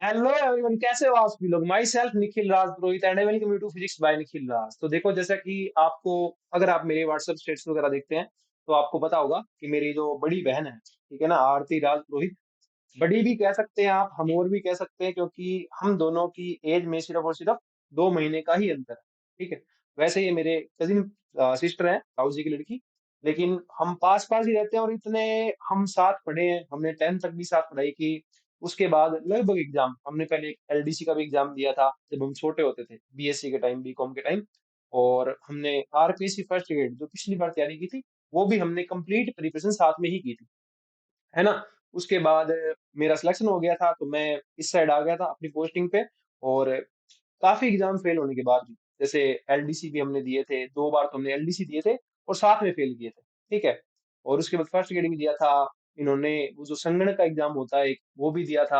Hello everyone, कैसे हो आप सभी लोग। Myself Nikhil Raj Purohit and I welcome you to physics by Nikhil Raj. तो देखो, जैसा कि आपको, अगर आप मेरे व्हाट्सएप स्टेटस वगैरह देखते हैं तो आपको पता होगा कि मेरी जो बड़ी बहन है, ठीक है ना, आरती राज पुरोहित। बड़ी भी कह सकते हैं आप, हम और भी कह सकते हैं, क्योंकि हम दोनों की एज में सिर्फ और सिर्फ 2 महीने का ही अंतर है। ठीक है। वैसे ये मेरे कजिन सिस्टर है, ताऊ जी की लड़की। लेकिन हम पास पास ही रहते हैं और इतने हम साथ पढ़े हैं, हमने 10th तक भी साथ पढ़ाई की। उसके बाद लगभग एग्जाम हमने पहले एलडीसी का भी एग्जाम दिया था जब हम छोटे होते थे, बीएससी के टाइम, बीकॉम के टाइम। और हमने आरपीएससी फर्स्ट ग्रेड जो पिछली बार तैयारी की थी, वो भी हमने कंप्लीट प्रिपरेशन साथ में ही की थी, है ना। उसके बाद मेरा सिलेक्शन हो गया था तो मैं इस साइड आ गया था अपनी पोस्टिंग पे। और काफी एग्जाम फेल होने के बाद भी, जैसे एलडीसी भी हमने दिए थे 2 बार, तो हमने एलडीसी दिए थे और साथ में फेल किए थे। ठीक है। और उसके बाद फर्स्ट ग्रेड भी दिया था। इन्होंने वो जो संगणक का एग्जाम होता है एक, वो भी दिया था।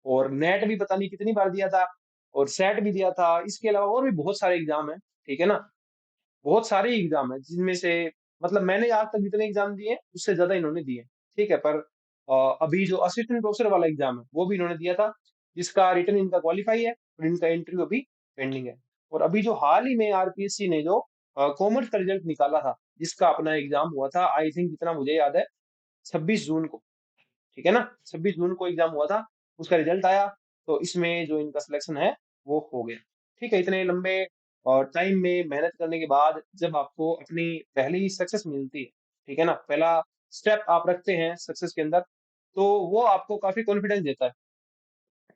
और नेट भी पता नहीं कितनी बार दिया था। और सेट भी दिया था। इसके अलावा और भी बहुत सारे एग्जाम है, ठीक है ना। बहुत सारे एग्जाम है जिनमें से, मतलब मैंने आज तक जितने एग्जाम दिए उससे ज्यादा इन्होंने दिए। ठीक है। पर अभी जो असिस्टेंट प्रोफेसर वाला एग्जाम है वो भी इन्होंने दिया था, जिसका रिटर्न इनका क्वालिफाई है और इनका इंटरव्यू अभी पेंडिंग है। और अभी जो हाल ही में आरपीएससी ने जो कॉमर्स का रिजल्ट निकाला था, जिसका अपना एग्जाम हुआ था, आई थिंक जितना मुझे याद है 26 जून को, ठीक है ना, 26 जून को एग्जाम हुआ था। उसका रिजल्ट आया, तो इसमें जो इनका सिलेक्शन है वो हो गया। ठीक है। इतने लंबे और टाइम में मेहनत करने के बाद जब आपको अपनी पहली सक्सेस मिलती है, ठीक है ना, पहला स्टेप आप रखते हैं सक्सेस के अंदर, तो वो आपको काफी कॉन्फिडेंस देता है।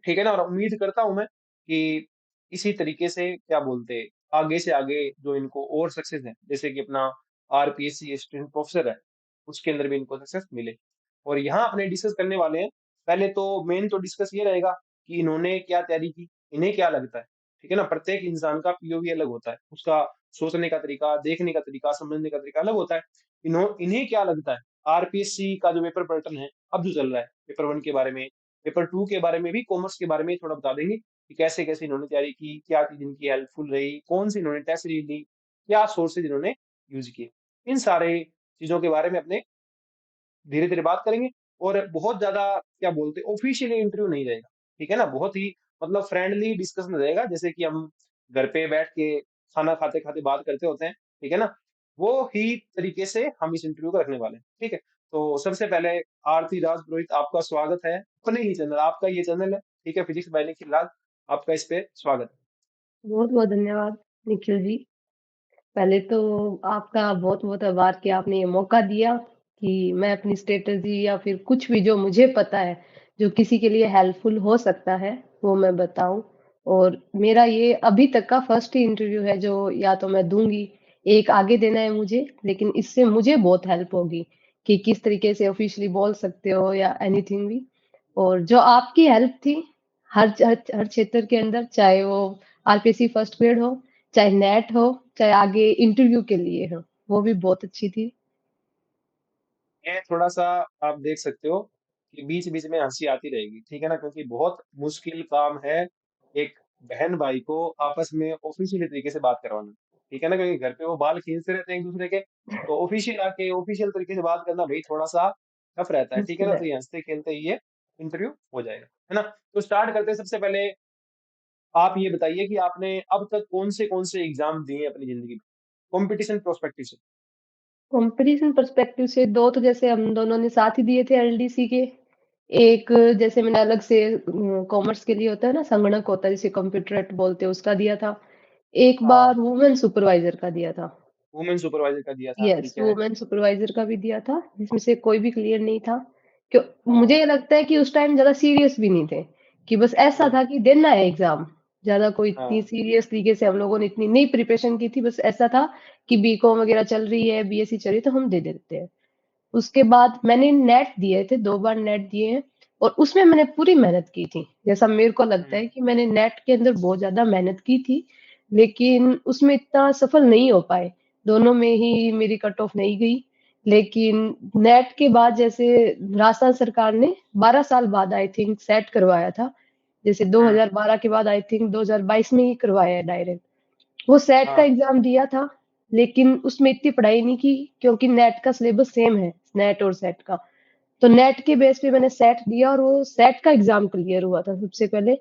ठीक है ना। और उम्मीद करता हूं मैं कि इसी तरीके से, क्या बोलते हैं, आगे से आगे जो इनको और सक्सेस है, जैसे कि अपना आरपीएससी असिस्टेंट प्रोफेसर है, उसके अंदर भी इनको सक्सेस मिले। और यहाँ अपने डिस्कस करने वाले हैं। पहले तो मेन तो डिस्कस ये रहेगा कि इन्होंने क्या तैयारी की, इन्हें क्या लगता है। ठीक है ना। प्रत्येक इंसान का पीओवी अलग होता है, उसका सोचने का तरीका, देखने का तरीका, समझने का तरीका अलग होता है। इन्हें क्या लगता है आरपीएससी का जो पेपर पैटर्न है अब जो चल रहा है, पेपर 1 के बारे में, पेपर 2 के बारे में भी, कॉमर्स के बारे में थोड़ा बता देंगे कि कैसे कैसे इन्होंने तैयारी की, क्या चीज इनकी हेल्पफुल रही, कौन सी इन्होंने टेस्ट सीरीज ली, क्या सोर्सेज इन्होंने यूज किए। इन सारे चीजों के बारे में अपने धीरे धीरे बात करेंगे। और बहुत ज्यादा, क्या बोलते, ऑफिशियली इंटरव्यू नहीं रहेगा। ठीक है ना। बहुत ही मतलब फ्रेंडली डिस्कशन रहेगा, जैसे कि हम घर पे बैठ के खाना खाते खाते बात करते होते हैं, ठीक है ना। वो ही तरीके से हम इस इंटरव्यू को रखने वाले हैं। ठीक है। तो सबसे पहले, आरती राज पुरोहित, आपका स्वागत है अपने ही चैनल, आपका ये चैनल है, ठीक है, फिजिक्स बाय निखिल राज। आपका इस पे स्वागत है। बहुत-बहुत धन्यवाद निखिल जी। पहले तो आपका बहुत-बहुत आभार कि आपने ये मौका दिया कि मैं अपनी स्ट्रैटेजी या फिर कुछ भी जो मुझे पता है, जो किसी के लिए हेल्पफुल हो सकता है, वो मैं बताऊँ। और मेरा ये अभी तक का फर्स्ट ही इंटरव्यू है जो या तो मैं दूँगी, एक आगे देना है मुझे, लेकिन इससे मुझे बहुत हेल्प होगी कि किस तरीके से ऑफ़िशियली बोल सकते हो या एनीथिंग भी। और जो आपकी हेल्प थी, हर हर क्षेत्र के अंदर, चाहे वो आरपीएससी फर्स्ट ग्रेड हो, चाहे नेट हो, चाहे आगे इंटरव्यू के लिए हो, वो भी बहुत अच्छी थी। ये थोड़ा सा आप देख सकते हो कि बीच बीच में हंसी आती रहेगी, ठीक है ना, क्योंकि बहुत मुश्किल काम है एक बहन भाई को आपस में ऑफिशियल तरीके से बात करवाना। ठीक है ना, क्योंकि घर पे वो बाल खींचते रहते हैं एक दूसरे के, तो ऑफिशियल आके ऑफिशियल तरीके से बात करना भाई थोड़ा सा टफ रहता है। ठीक है मुश्किल ना। है। तो ये हंसते खेलते ही ये इंटरव्यू हो जाएगा, है ना। तो स्टार्ट करते हैं। सबसे पहले आप ये बताइए कि आपने अब तक कौन से एग्जाम दिए हैं अपनी जिंदगी में, कंपटीशन प्रोस्पेक्टिव से। कंपटीशन पर्सपेक्टिव से 2 तो जैसे हम दोनों ने साथ ही दिए थे एलडीसी के। एक जैसे मैंने अलग से कॉमर्स के लिए होता है ना, संगणक होता है जिसे कंप्यूटरेट बोलते हैं, उसका दिया था। एक बार हाँ, वुमेन सुपरवाइजर का दिया था। वुमेन सुपरवाइजर का दिया था, यस, ठीक है। वुमेन सुपरवाइजर का भी दिया था, जिसमें से कोई भी क्लियर नहीं था। क्यों, मुझे हाँ। ये लगता है कि उस टाइम ज़्यादा सीरियस भी नहीं थे, कि बस ऐसा हम्म। था कि देना है एग्ज़ाम। ज़्यादा कोई इतनी हाँ। सीरियस तरीके से हम लोगों ने इतनी नहीं प्रिपरेशन की थी, बस ऐसा था कि बीकॉम वगैरह चल रही है, बीएससी चल रही है, तो हम दे देते हैं। उसके बाद मैंने नेट दिए थे, 2 बार नेट दिए हैं और उसमें मैंने पूरी मेहनत की थी। जैसा मेरे को लगता हम्म। है कि मैंने नेट के अंदर बहुत ज़्यादा मेहनत की थी, लेकिन उसमें इतना सफल नहीं हो पाए। दोनों में ही मेरी कट ऑफ नहीं गई। लेकिन नेट के बाद जैसे राजस्थान सरकार ने 12 साल बाद आई थिंक सेट करवाया था। जैसे हम्म। 2012 के बाद आई थिंक 2022 में ही करवाया है डायरेक्ट। वो सेट का हाँ। एग्ज़ाम दिया था, लेकिन उसमें इतनी पढ़ाई नहीं की क्योंकि नेट का सिलेबस सेम है, नेट और सेट का। तो नेट के बेस पे मैंने सेट दिया और वो सेट का एग्ज़ाम क्लियर हुआ था सबसे पहले।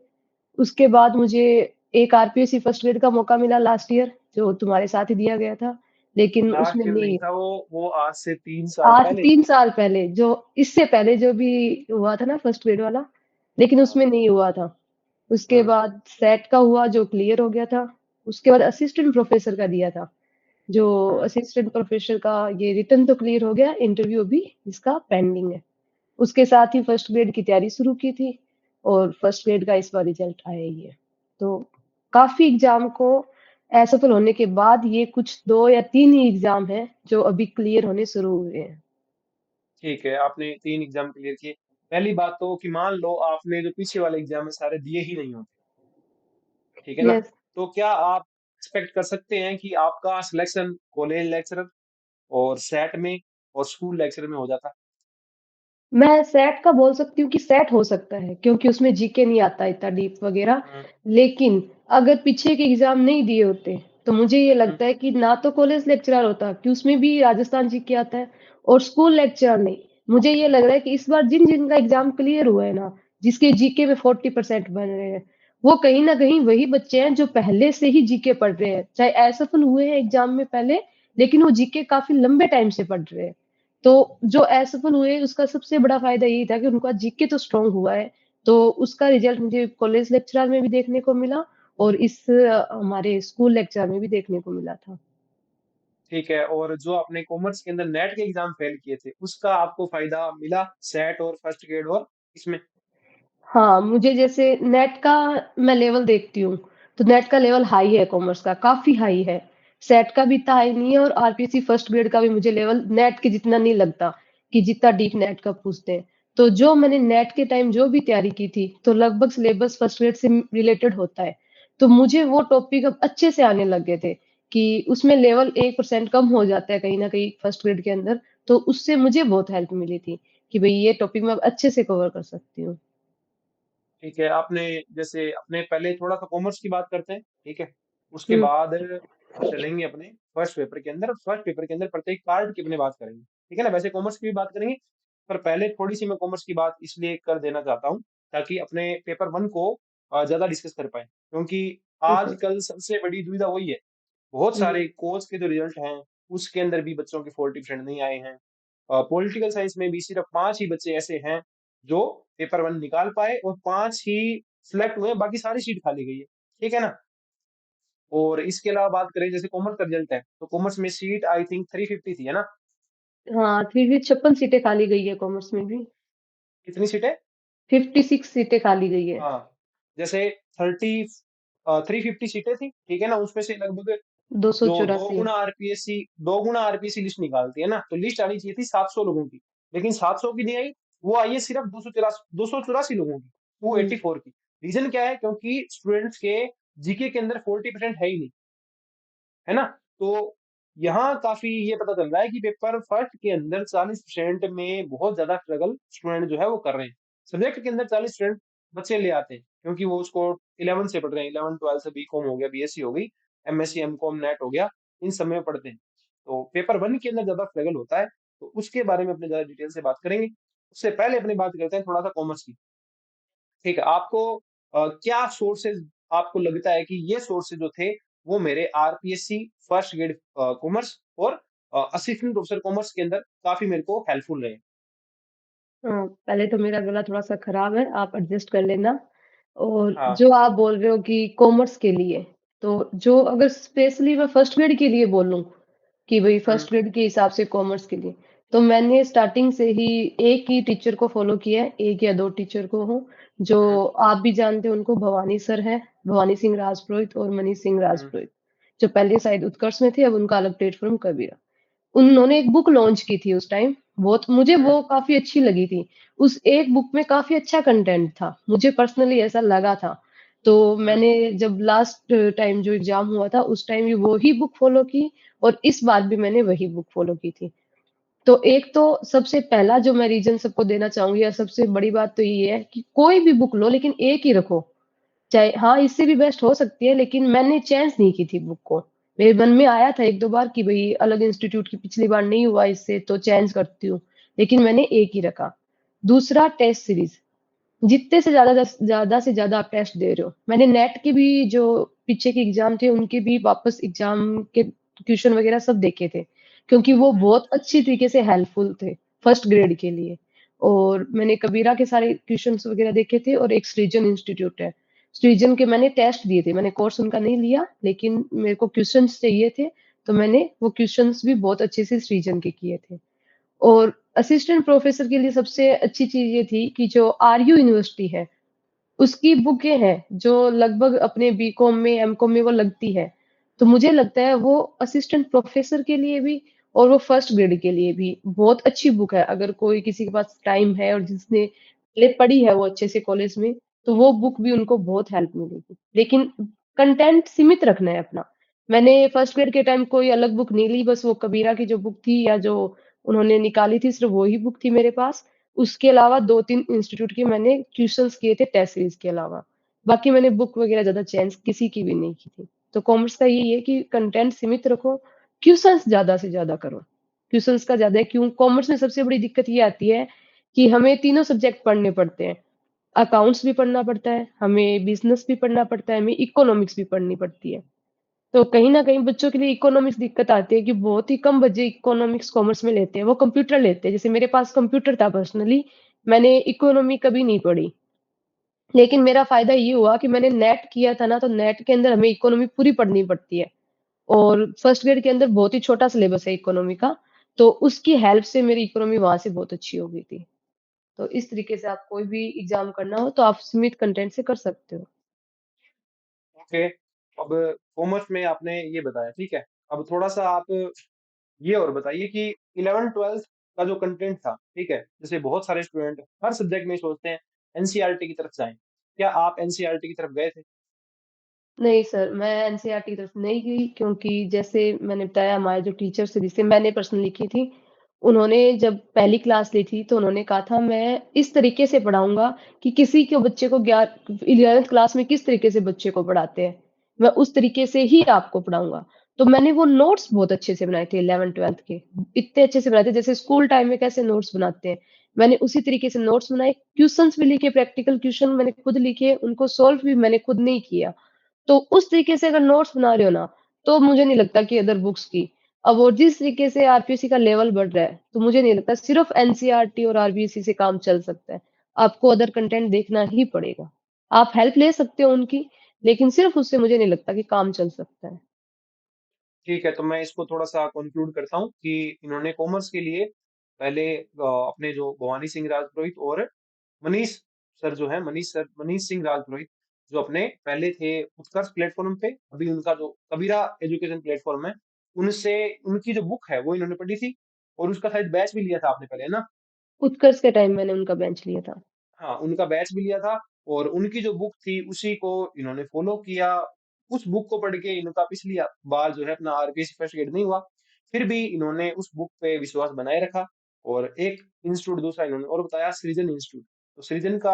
उसके बाद मुझे एक आरपीएससी फर्स्ट ग्रेड का मौका मिला लास्ट ईयर, जो तुम्हारे साथ ही दिया गया था, लेकिन उसमें लास्ट ईयर नहीं नहीं। था वो आज से 3 साल आज पहले 3 था। साल पहले जो इससे पहले जो भी हुआ था ना फर्स्ट ग्रेड वाला, लेकिन हाँ। उसमें नहीं हुआ था। उसके हम्म। बाद सेट का हुआ जो क्लियर हो गया था। उसके बाद असिस्टेंट प्रोफेसर का दिया था। जो हम्म। असिस्टेंट प्रोफेसर का ये रिटर्न तो क्लियर हो गया, इंटरव्यू अभी इसका पेंडिंग है। उसके साथ ही फर्स्ट ग्रेड की तैयारी शुरू की थी और फर्स्ट ग्रेड का इस बार रिजल्ट आया ही है। तो काफी एग्जाम को असफल होने के बाद ये कुछ 2 या 3 ही एग्जाम हैं जो अभी क्लियर होने शुरू हुए हैं। ठीक है, आपने 3 एग्जाम क्लियर किए। पहली बात तो कि मान लो आपने जो पीछे वाले एग्जाम है सारे दिए ही नहीं होते, ठीक है ना? यस। तो क्या आप एक्सपेक्ट कर सकते हैं कि आपका सिलेक्शन कॉलेज लेक्चरर और सेट में और स्कूल लेक्चरर में हो जाता? मैं सेट का बोल सकती हूँ कि सेट हो सकता है क्योंकि उसमें जीके नहीं आता इतना डीप वगैरह। हम्म। लेकिन अगर पीछे के एग्जाम नहीं दिए होते तो मुझे ये हम्म। लगता है कि ना तो कॉलेज लेक्चरर होता कि उसमें भी राजस्थान जीके आता है और स्कूल लेक्चरर नहीं। मुझे ये लग रहा है कि इस बार जिन जिनका एग्जाम क्लियर हुआ है ना, जिसके जीके में 40% बन रहे हैं, वो कहीं ना कहीं वही बच्चे हैं जो पहले से ही जीके पढ़ रहे हैं, चाहे असफल हुए हैं एग्जाम में पहले, लेकिन वो जीके काफी लंबे टाइम से पढ़ रहे हैं। तो जो असफल हुए उसका सबसे बड़ा फायदा यही था कि उनका जीके तो स्ट्रांग हुआ है। तो उसका रिजल्ट मुझे कॉलेज लेक्चरर में भी देखने को मिला और इस हमारे स्कूल लेक्चरर में भी देखने को मिला था। ठीक है, और जो आपने कॉमर्स के अंदर नेट के एग्जाम फेल किए थे उसका आपको फायदा मिला सेट और फर्स्ट ग्रेड और इसमें? हाँ, मुझे जैसे नेट का मैं लेवल देखती हूँ, तो नेट का लेवल हाई है कॉमर्स का, काफ़ी हाई है। सेट का भी इतना हाई नहीं है और आरपीसी फर्स्ट ग्रेड का भी मुझे लेवल नेट के जितना नहीं लगता कि जितना डीप नेट का पूछते हैं। तो जो मैंने नेट के टाइम जो भी तैयारी की थी, तो लगभग सिलेबस फर्स्ट ग्रेड से रिलेटेड होता है। तो मुझे वो टॉपिक अब अच्छे से आने लग गए थे कि उसमें लेवल 1% कम हो जाता है कहीं न कहीं फर्स्ट ग्रेड के अंदर, तो उससे मुझे बहुत हेल्प मिली थी कि भई ये टॉपिक मैं अब अच्छे से कवर कर सकती हूँ। ठीक है, आपने जैसे अपने पहले थोड़ा-सा कॉमर्स की बात करते हैं, ठीक है? उसके हुँ, बाद चलेंगे अपने फर्स्ट पेपर के अंदर। फर्स्ट पेपर के अंदर प्रत्येक पार्ट की अपने बात करेंगे, ठीक है ना? वैसे कॉमर्स की भी बात करेंगे, पर पहले थोड़ी-सी मैं कॉमर्स की बात इसलिए कर देना चाहता हूँ, ताकि अपने पेपर 1 को ज़्यादा डिस्कस कर पाएँ। क्योंकि ठीक है। आजकल सबसे बड़ी दुविधा वही है, बहुत हुँ, सारे कोर्स के जो रिज़ल्ट हैं, उसके अंदर भी बच्चों के 40% नहीं आए हैं। पॉलिटिकल साइंस में भी सिर्फ 5 ही बच्चे ऐसे हैं जो पेपर 1 निकाल पाए और 5 ही सिलेक्ट हुए, बाकी सारी सीट खाली गई है। ठीक है ना? और इसके अलावा बात करें जैसे कॉमर्स का रिजल्ट है, तो कॉमर्स में सीट आई थिंक 350 थी, है ना? हाँ, फिर भी 56 सीटें खाली गई है कॉमर्स में भी। कितनी सीटें? 56 सीटें खाली गई है। हाँ, जैसे 350 सीटें थी, ठीक है ना? उसमें से लगभग जो 284। 2 गुना आरपीएससी लिस्ट निकालती है ना, तो लिस्ट आनी चाहिए थी 700 लोगों की, लेकिन 700 की नहीं आई, वो आई है सिर्फ 284 लोगों की, हुँ, 284 की। रीजन क्या है? क्योंकि स्टूडेंट्स के जीके के अंदर 40% है ही नहीं, है ना? तो यहाँ काफी ये पता चल रहा है कि पेपर फर्स्ट के अंदर 40% में बहुत ज्यादा स्ट्रगल स्टूडेंट जो है वो कर रहे हैं। सब्जेक्ट के अंदर 40% बच्चे ले आते हैं क्योंकि वो उसको 11 से पढ़ रहे हैं, 11 12 से बीकॉम हो गया, बीएससी हो गई, एमएससी एमकॉम नेट हो गया, इन सब में पढ़ते हैं। तो पेपर वन के अंदर ज्यादा स्ट्रगल होता है, तो उसके बारे में अपने ज्यादा डिटेल से बात करेंगे। उससे पहले अपनी बात करते हैं थोड़ा सा कॉमर्स की। ठीक है, आपको क्या सोर्सेज आपको लगता है कि ये सोर्सेज जो थे वो मेरे आरपीएससी फर्स्ट ग्रेड कॉमर्स और असिस्टेंट प्रोफेसर कॉमर्स के अंदर काफी मेरे को हेल्पफुल रहे? हाँ, पहले तो मेरा गला थोड़ा-सा खराब है, आप एडजस्ट कर लेना। और हाँ। जो आप बोल रहे हो कि कॉमर्स के लिए, तो जो अगर स्पेशली मैं फर्स्ट ग्रेड के लिए बोलूँ कि भई हम्म। फर्स्ट ग्रेड के हिसाब से कॉमर्स के लिए, तो मैंने स्टार्टिंग से ही एक ही टीचर को फ़ॉलो किया है, 1 या 2 टीचर को हूँ, हम्म। जो आप भी जानते हो उनको भवानी सर हैं, भवानी सिंह राजपुरोहित और मनीष सिंह हम्म। राजपुरोहित, जो पहले शायद उत्कर्ष में थे, अब उनका अलग प्लेटफ़ॉर्म कबीरा। उन्होंने एक बुक लॉन्च की थी उस टाइम, बहुत मुझे हम्म। वो काफ़ी अच्छी लगी थी। उस एक बुक में काफ़ी अच्छा कंटेंट था, मुझे पर्सनली ऐसा लगा था। तो हम्म। मैंने जब लास्ट टाइम जो एग्ज़ाम हुआ था, उस टाइम भी वो ही बुक फ़ॉलो की और इस बार भी मैंने वही बुक फ़ॉलो की थी। तो एक तो सबसे पहला जो मैं रीज़न सबको देना चाहूँगी या सबसे बड़ी बात तो ये है कि कोई भी बुक लो लेकिन एक ही रखो। चाहे हाँ, इससे भी बेस्ट हो सकती है लेकिन मैंने चेंज नहीं की थी बुक को। मेरे मन में आया था 1-2 बार कि भई अलग इंस्टीट्यूट की पिछली बार नहीं हुआ इससे तो चेंज करती हूँ, लेकिन मैंने एक ही रखा। दूसरा टेस्ट सीरीज़, जितने से ज़्यादा से ज़्यादा आप टेस्ट दे रहे हो। मैंने नेट के भी जो पीछे के एग्ज़ाम थे, उनके भी वापस एग्ज़ाम के क्वेश्चन वग़ैरह सब देखे थे, क्योंकि वो हुँ, बहुत अच्छी तरीके से हेल्पफुल थे, फर्स्ट ग्रेड के लिए। और मैंने कबीरा के सारे क्वेश्चन्स वग़ैरह देखे थे और एक सृजन इंस्टीट्यूट है। सृजन के मैंने टेस्ट दिए थे, मैंने कोर्स उनका नहीं लिया, लेकिन मेरे को क्वेश्चन्स चाहिए थे, तो मैंने वो क्वेश्चन्स भी बहुत अच्छे से सृजन के किए थे। और असिस्टेंट प्रोफ़ेसर के लिए सबसे अच्छी चीज़ ये थी कि जो आरयू यूनिवर्सिटी है, उसकी बुकें हैं, जो लगभग अपने बीकॉम में, एमकॉम में वो लगती है। तो मुझे लगता है वो असिस्टेंट प्रोफ़ेसर के लिए भी और वो फर्स्ट ग्रेड के लिए भी बहुत अच्छी बुक है। अगर कोई किसी के पास टाइम है और जिसने पहले पढ़ी है वो अच्छे से कॉलेज में, तो वो बुक भी उनको बहुत हेल्प मिलेगी। लेकिन कंटेंट सीमित रखना है अपना। मैंने फर्स्ट ग्रेड के टाइम कोई अलग बुक नहीं ली, बस वो कबीरा की जो बुक थी या जो उन्होंने निकाली थी, सिर्फ़ वो ही बुक थी मेरे पास। उसके अलावा 2-3 इंस्टीट्यूट के मैंने ट्यूशन्स किए थे टेस्ट सीरीज़ के अलावा। बाकी मैंने बुक वग़ैरह ज़्यादा चेंज किसी की भी नहीं की थी। तो कॉमर्स का यही है कि कंटेंट सीमित रखो, क्वेश्चन्स ज़्यादा से ज़्यादा करो। क्वेश्चन्स का ज़्यादा है क्यों कॉमर्स में सबसे बड़ी दिक्कत ये आती है कि हमें तीनों सब्जेक्ट पढ़ने पड़ते हैं। अकाउंट्स भी पढ़ना पड़ता है, हमें बिज़नेस भी पढ़ना पड़ता है, हमें इकोनॉमिक्स भी पढ़नी पड़ती है। तो कहीं न कहीं बच्चों के लिए इकोनॉमिक्स दिक्कत आती है कि बहुत ही कम बच्चे इकोनॉमिक्स कॉमर्स में लेते हैं, वो कंप्यूटर लेते हैं। जैसे मेरे पास कंप्यूटर था पर्सनली, मैंने इकोनॉमी कभी नहीं पढ़ी। लेकिन मेरा फ़ायदा ये हुआ कि मैंने नेट किया था ना, तो नेट के अंदर हमें इकोनॉमी पूरी पढ़नी पड़ती है और फर्स्ट ग्रेड के अंदर बहुत ही छोटा सिलेबस है इकोनॉमी का, तो उसकी हेल्प से मेरी इकोनॉमी वहाँ से बहुत अच्छी हो गई थी। तो इस तरीके से आप कोई भी एग्ज़ाम करना हो, तो आप सीमित कंटेंट से कर सकते हो। ओके। अब कॉमर्स में आपने ये बताया, ठीक है। अब थोड़ा-सा आप ये और बताइए कि 11th-12th का जो कंटेंट था, ठीक है? जैसे बहुत सारे स्टूडेंट हर सब्जेक्ट में सोचते हैं एनसीईआरटी की तरफ जाएँ। क्या आप एनसीईआरटी की तरफ गए थे? नहीं सर, मैं एनसीईआरटी की तरफ नहीं गई क्योंकि जैसे मैंने बताया हमारे जो टीचर्स थे जिससे मैंने पर्सनली की थी, उन्होंने जब पहली क्लास ली थी तो उन्होंने कहा था मैं इस तरीके से पढ़ाऊँगा कि किसी के बच्चे को 11th क्लास में किस तरीके से बच्चे को पढ़ाते हैं, मैं उस तरीके से ही आपको पढ़ाऊँगा। तो मैंने वो नोट्स बहुत अच्छे से बनाए थे 11th-12th के, इतने अच्छे से बनाए थे जैसे स्कूल टाइम में कैसे नोट्स बनाते हैं, मैंने उसी तरीके से नोट्स बनाए, क्वेश्चन्स भी लिखे, प्रैक्टिकल क्वेश्चन मैंने खुद लिखे, उनको सॉल्व भी मैंने खुद नहीं किया। तो उस तरीके से अगर नोट्स बना रहे हो ना, तो मुझे नहीं लगता कि अदर बुक्स की अब वो जिस तरीके से आरपीएससी का लेवल बढ़ रहा है, तो मुझे नहीं लगता सिर्फ़ एनसीईआरटी और आरबीएससी से काम चल सकता है। आपको अदर कंटेंट देखना ही पड़ेगा। आप हेल्प ले सकते हो उनकी, लेकिन सिर्फ़ उससे मुझे नहीं लगता कि काम चल सकता है। ठीक है, तो मैं इसको थोड़ा-सा कंक्लूड करता हूँ कि इन्होंने कॉमर्स के लिए पहले अपने जो भवानी सिंह राजपुरोहित और मनीष सर जो हैं, मनीष सिंह राजपुरोहित जो अपने पहले थे उत्कर्ष प्लेटफ़ॉर्म पे, अभी उनका जो कबीरा एजुकेशन प्लेटफ़ॉर्म है, उनसे उनकी जो बुक है, वो इन्होंने पढ़ी थी और उसका शायद बैच भी लिया था आपने पहले, है ना? उत्कर्ष के टाइम मैंने उनका बेंच लिया था। हाँ, उनका बैच भी लिया था और उनकी जो बुक थी उसी को इन्होंने फ़ॉलो किया। उस बुक को पढ़ के इनका पिछली बार जो है अपना आरपीएससी फर्स्ट ग्रेड नहीं हुआ। फिर भी इन्होंने उस बुक पे विश्वास बनाए रखा और एक इंस्टीट्यूट दूसरा इन्होंने और बताया सृजन इंस्टीट्यूट। तो सृजन का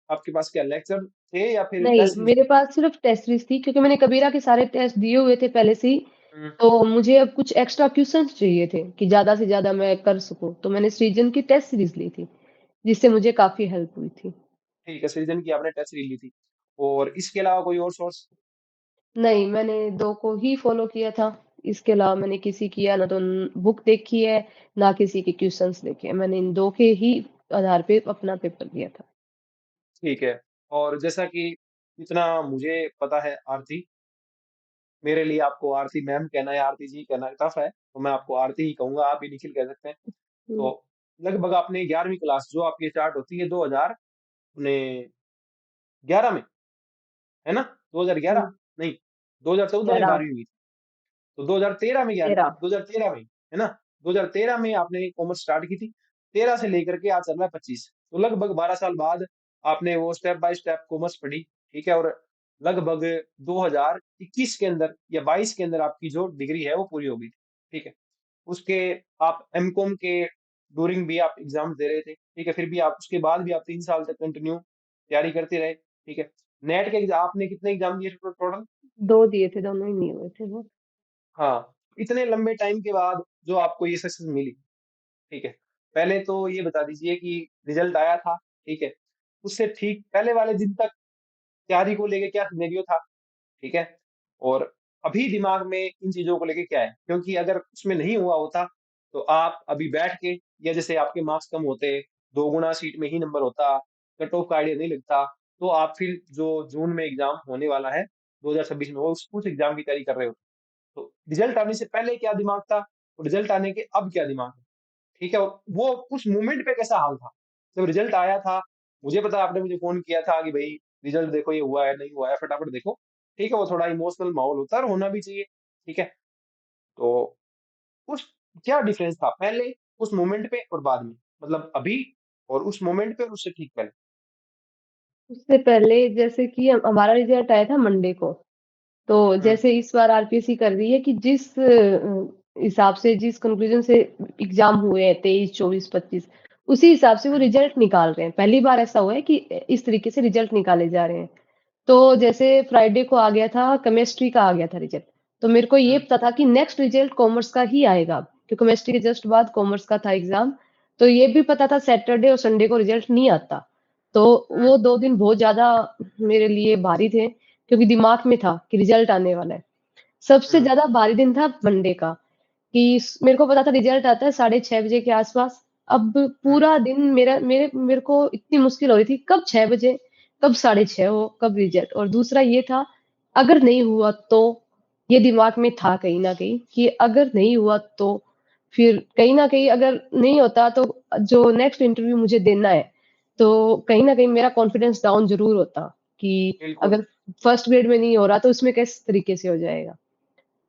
आपके पास क्या लेक्चर थे या फिर नहीं, टेस्ट सीरीज़ मेरे थी? पास सिर्फ़ टेस्ट सीरीज़ थी क्योंकि मैंने कबीरा के सारे टेस्ट दिए हुए थे पहले से ही, हुँ, तो मुझे अब कुछ एक्स्ट्रा क्वेश्चन्स चाहिए थे कि ज़्यादा से ज़्यादा मैं कर सकूँ, तो मैंने सृजन की टेस्ट सीरीज़ ली थी, जिससे मुझे काफ़ी हेल्प हुई थी। ठीक है, सृजन की आपने टेस्ट सीरीज़ ली थी और इसके अलावा कोई और सोर्स? नहीं, मैंने 2 को ही फ़ॉलो किया था, इसके अलावा मैंने किसी की या ना तो बुक देखी है, ना किसी के क्वेश्चन्स देखे हैं, मैंने इन 2 के ही आधार पे अपना पेपर दिया था। ठीक है और जैसा कि इतना मुझे पता है आरती मेरे लिए आपको आरती मैम कहना या आरती जी कहना टफ है, तो मैं आपको आरती ही कहूँगा, आप ही निखिल कह सकते हैं। हुँ, तो लगभग आपने 11वीं क्लास जो आपकी स्टार्ट होती है 2000 अपने 11 में, है ना? 2011 हुँ, नहीं, 2014 में 11, 12वीं हुई थी। तो 2013 में 11 13 2013 में, है ना? 2013 में आपने कॉमर्स स्टार्ट की थी। 13 से लेकर के आज चल रहा है 25 तो लगभग 12 साल बाद आपने वो स्टेप बाय स्टेप कॉमर्स पढ़ी, ठीक है? और लगभग 2021 के अंदर या 22 के अंदर आपकी जो डिग्री है वो पूरी हो गई थी, ठीक है? उसके आप एमकॉम के ड्यूरिंग भी आप एग्ज़ाम्स दे रहे थे, ठीक है? फिर भी आप उसके बाद भी आप 3 साल तक कंटिन्यू तैयारी करते रहे, ठीक है? नेट के आपने कितने एग्ज़ाम दिए टोटल? 2 दिए थे, दोनों ही नहीं हुए थे वो। हाँ, इतने लंबे टाइम के बाद जो आपको ये सक्सेस मिली, ठीक है? पहले तो ये बता दीजिए कि रिजल्ट आया था, ठीक है? उससे ठीक पहले वाले दिन तक तैयारी को लेके क्या सिनेरियो था, ठीक है? और अभी दिमाग में इन चीज़ों को लेके क्या है? क्योंकि अगर उसमें नहीं हुआ होता, तो आप अभी बैठ के या जैसे आपके मार्क्स कम होते, 2 गुना सीट में ही नंबर होता, कट ऑफ का आइडिया नहीं लगता, तो आप फिर जो जून में एग्ज़ाम होने वाला है, 2026 में, वो उस एग्ज़ाम की तैयारी कर रहे हो। तो रिजल्ट आने से पहले क्या दिमाग था, और रिजल्ट आने के अब क्या दिमाग है, ठीक है? वो उस मोमेंट पे कैसा हाल था? जब रिजल्ट आया था, मुझे पता है आपने मुझे फ़ोन किया था कि भई रिजल्ट देखो ये हुआ है, नहीं हुआ है, फटाफट देखो। ठीक है, वो थोड़ा इमोशनल माहौल होता है और होना भी चाहिए, ठीक है? तो उस क्या डिफरेंस था पहले उस मोमेंट पे और बाद में? मतलब अभी और उस मोमेंट पे और उससे ठीक पहले? उससे पहले जैसे कि हमारा रिजल्ट आया था मंडे को। तो हुँ, जैसे इस बार आरपीएससी कर रही है कि जिस हिसाब से जिस कंक्लूजन से एग्जाम हुए हैं 23, 24, 25 उसी हिसाब से वो हुँ, रिजल्ट निकाल रहे हैं। पहली बार ऐसा हुआ है कि इस तरीके से रिजल्ट निकाले जा रहे हैं। तो जैसे फ्राइडे को आ गया था केमिस्ट्री का आ गया था रिजल्ट। तो मेरे को ये हुँ, पता था कि नेक्स्ट रिजल्ट कॉमर्स का ही आएगा क्योंकि केमिस्ट्री के जस्ट बाद कॉमर्स का था एग्जाम। तो ये भी पता था सैटरडे और संडे को रिजल्ट नहीं आता। तो हुँ, वो 2 दिन बहुत ज़्यादा मेरे लिए भारी थे क्योंकि दिमाग में था कि रिजल्ट आने वाला है। सबसे हुँ, ज़्यादा भारी दिन था मंडे का कि मेरे को पता था रिजल्ट आता है 6:30 बजे के आसपास। अब हुँ, पूरा दिन मेरे को इतनी मुश्किल हो रही थी कब 6 बजे, कब 6:30 हो, कब रिजल्ट। और दूसरा ये था अगर नहीं हुआ तो, ये दिमाग में था कहीं न कहीं कि अगर नहीं हुआ तो, फिर कहीं न कहीं अगर नहीं होता तो जो नेक्स्ट इंटरव्यू मुझे देना है, तो कहीं न कहीं मेरा कॉन्फिडेंस डाउन ज़रूर होता कि बिल्कुल। अगर फर्स्ट ग्रेड में नहीं हो रहा तो उसमें किस तरीके से हो जाएगा।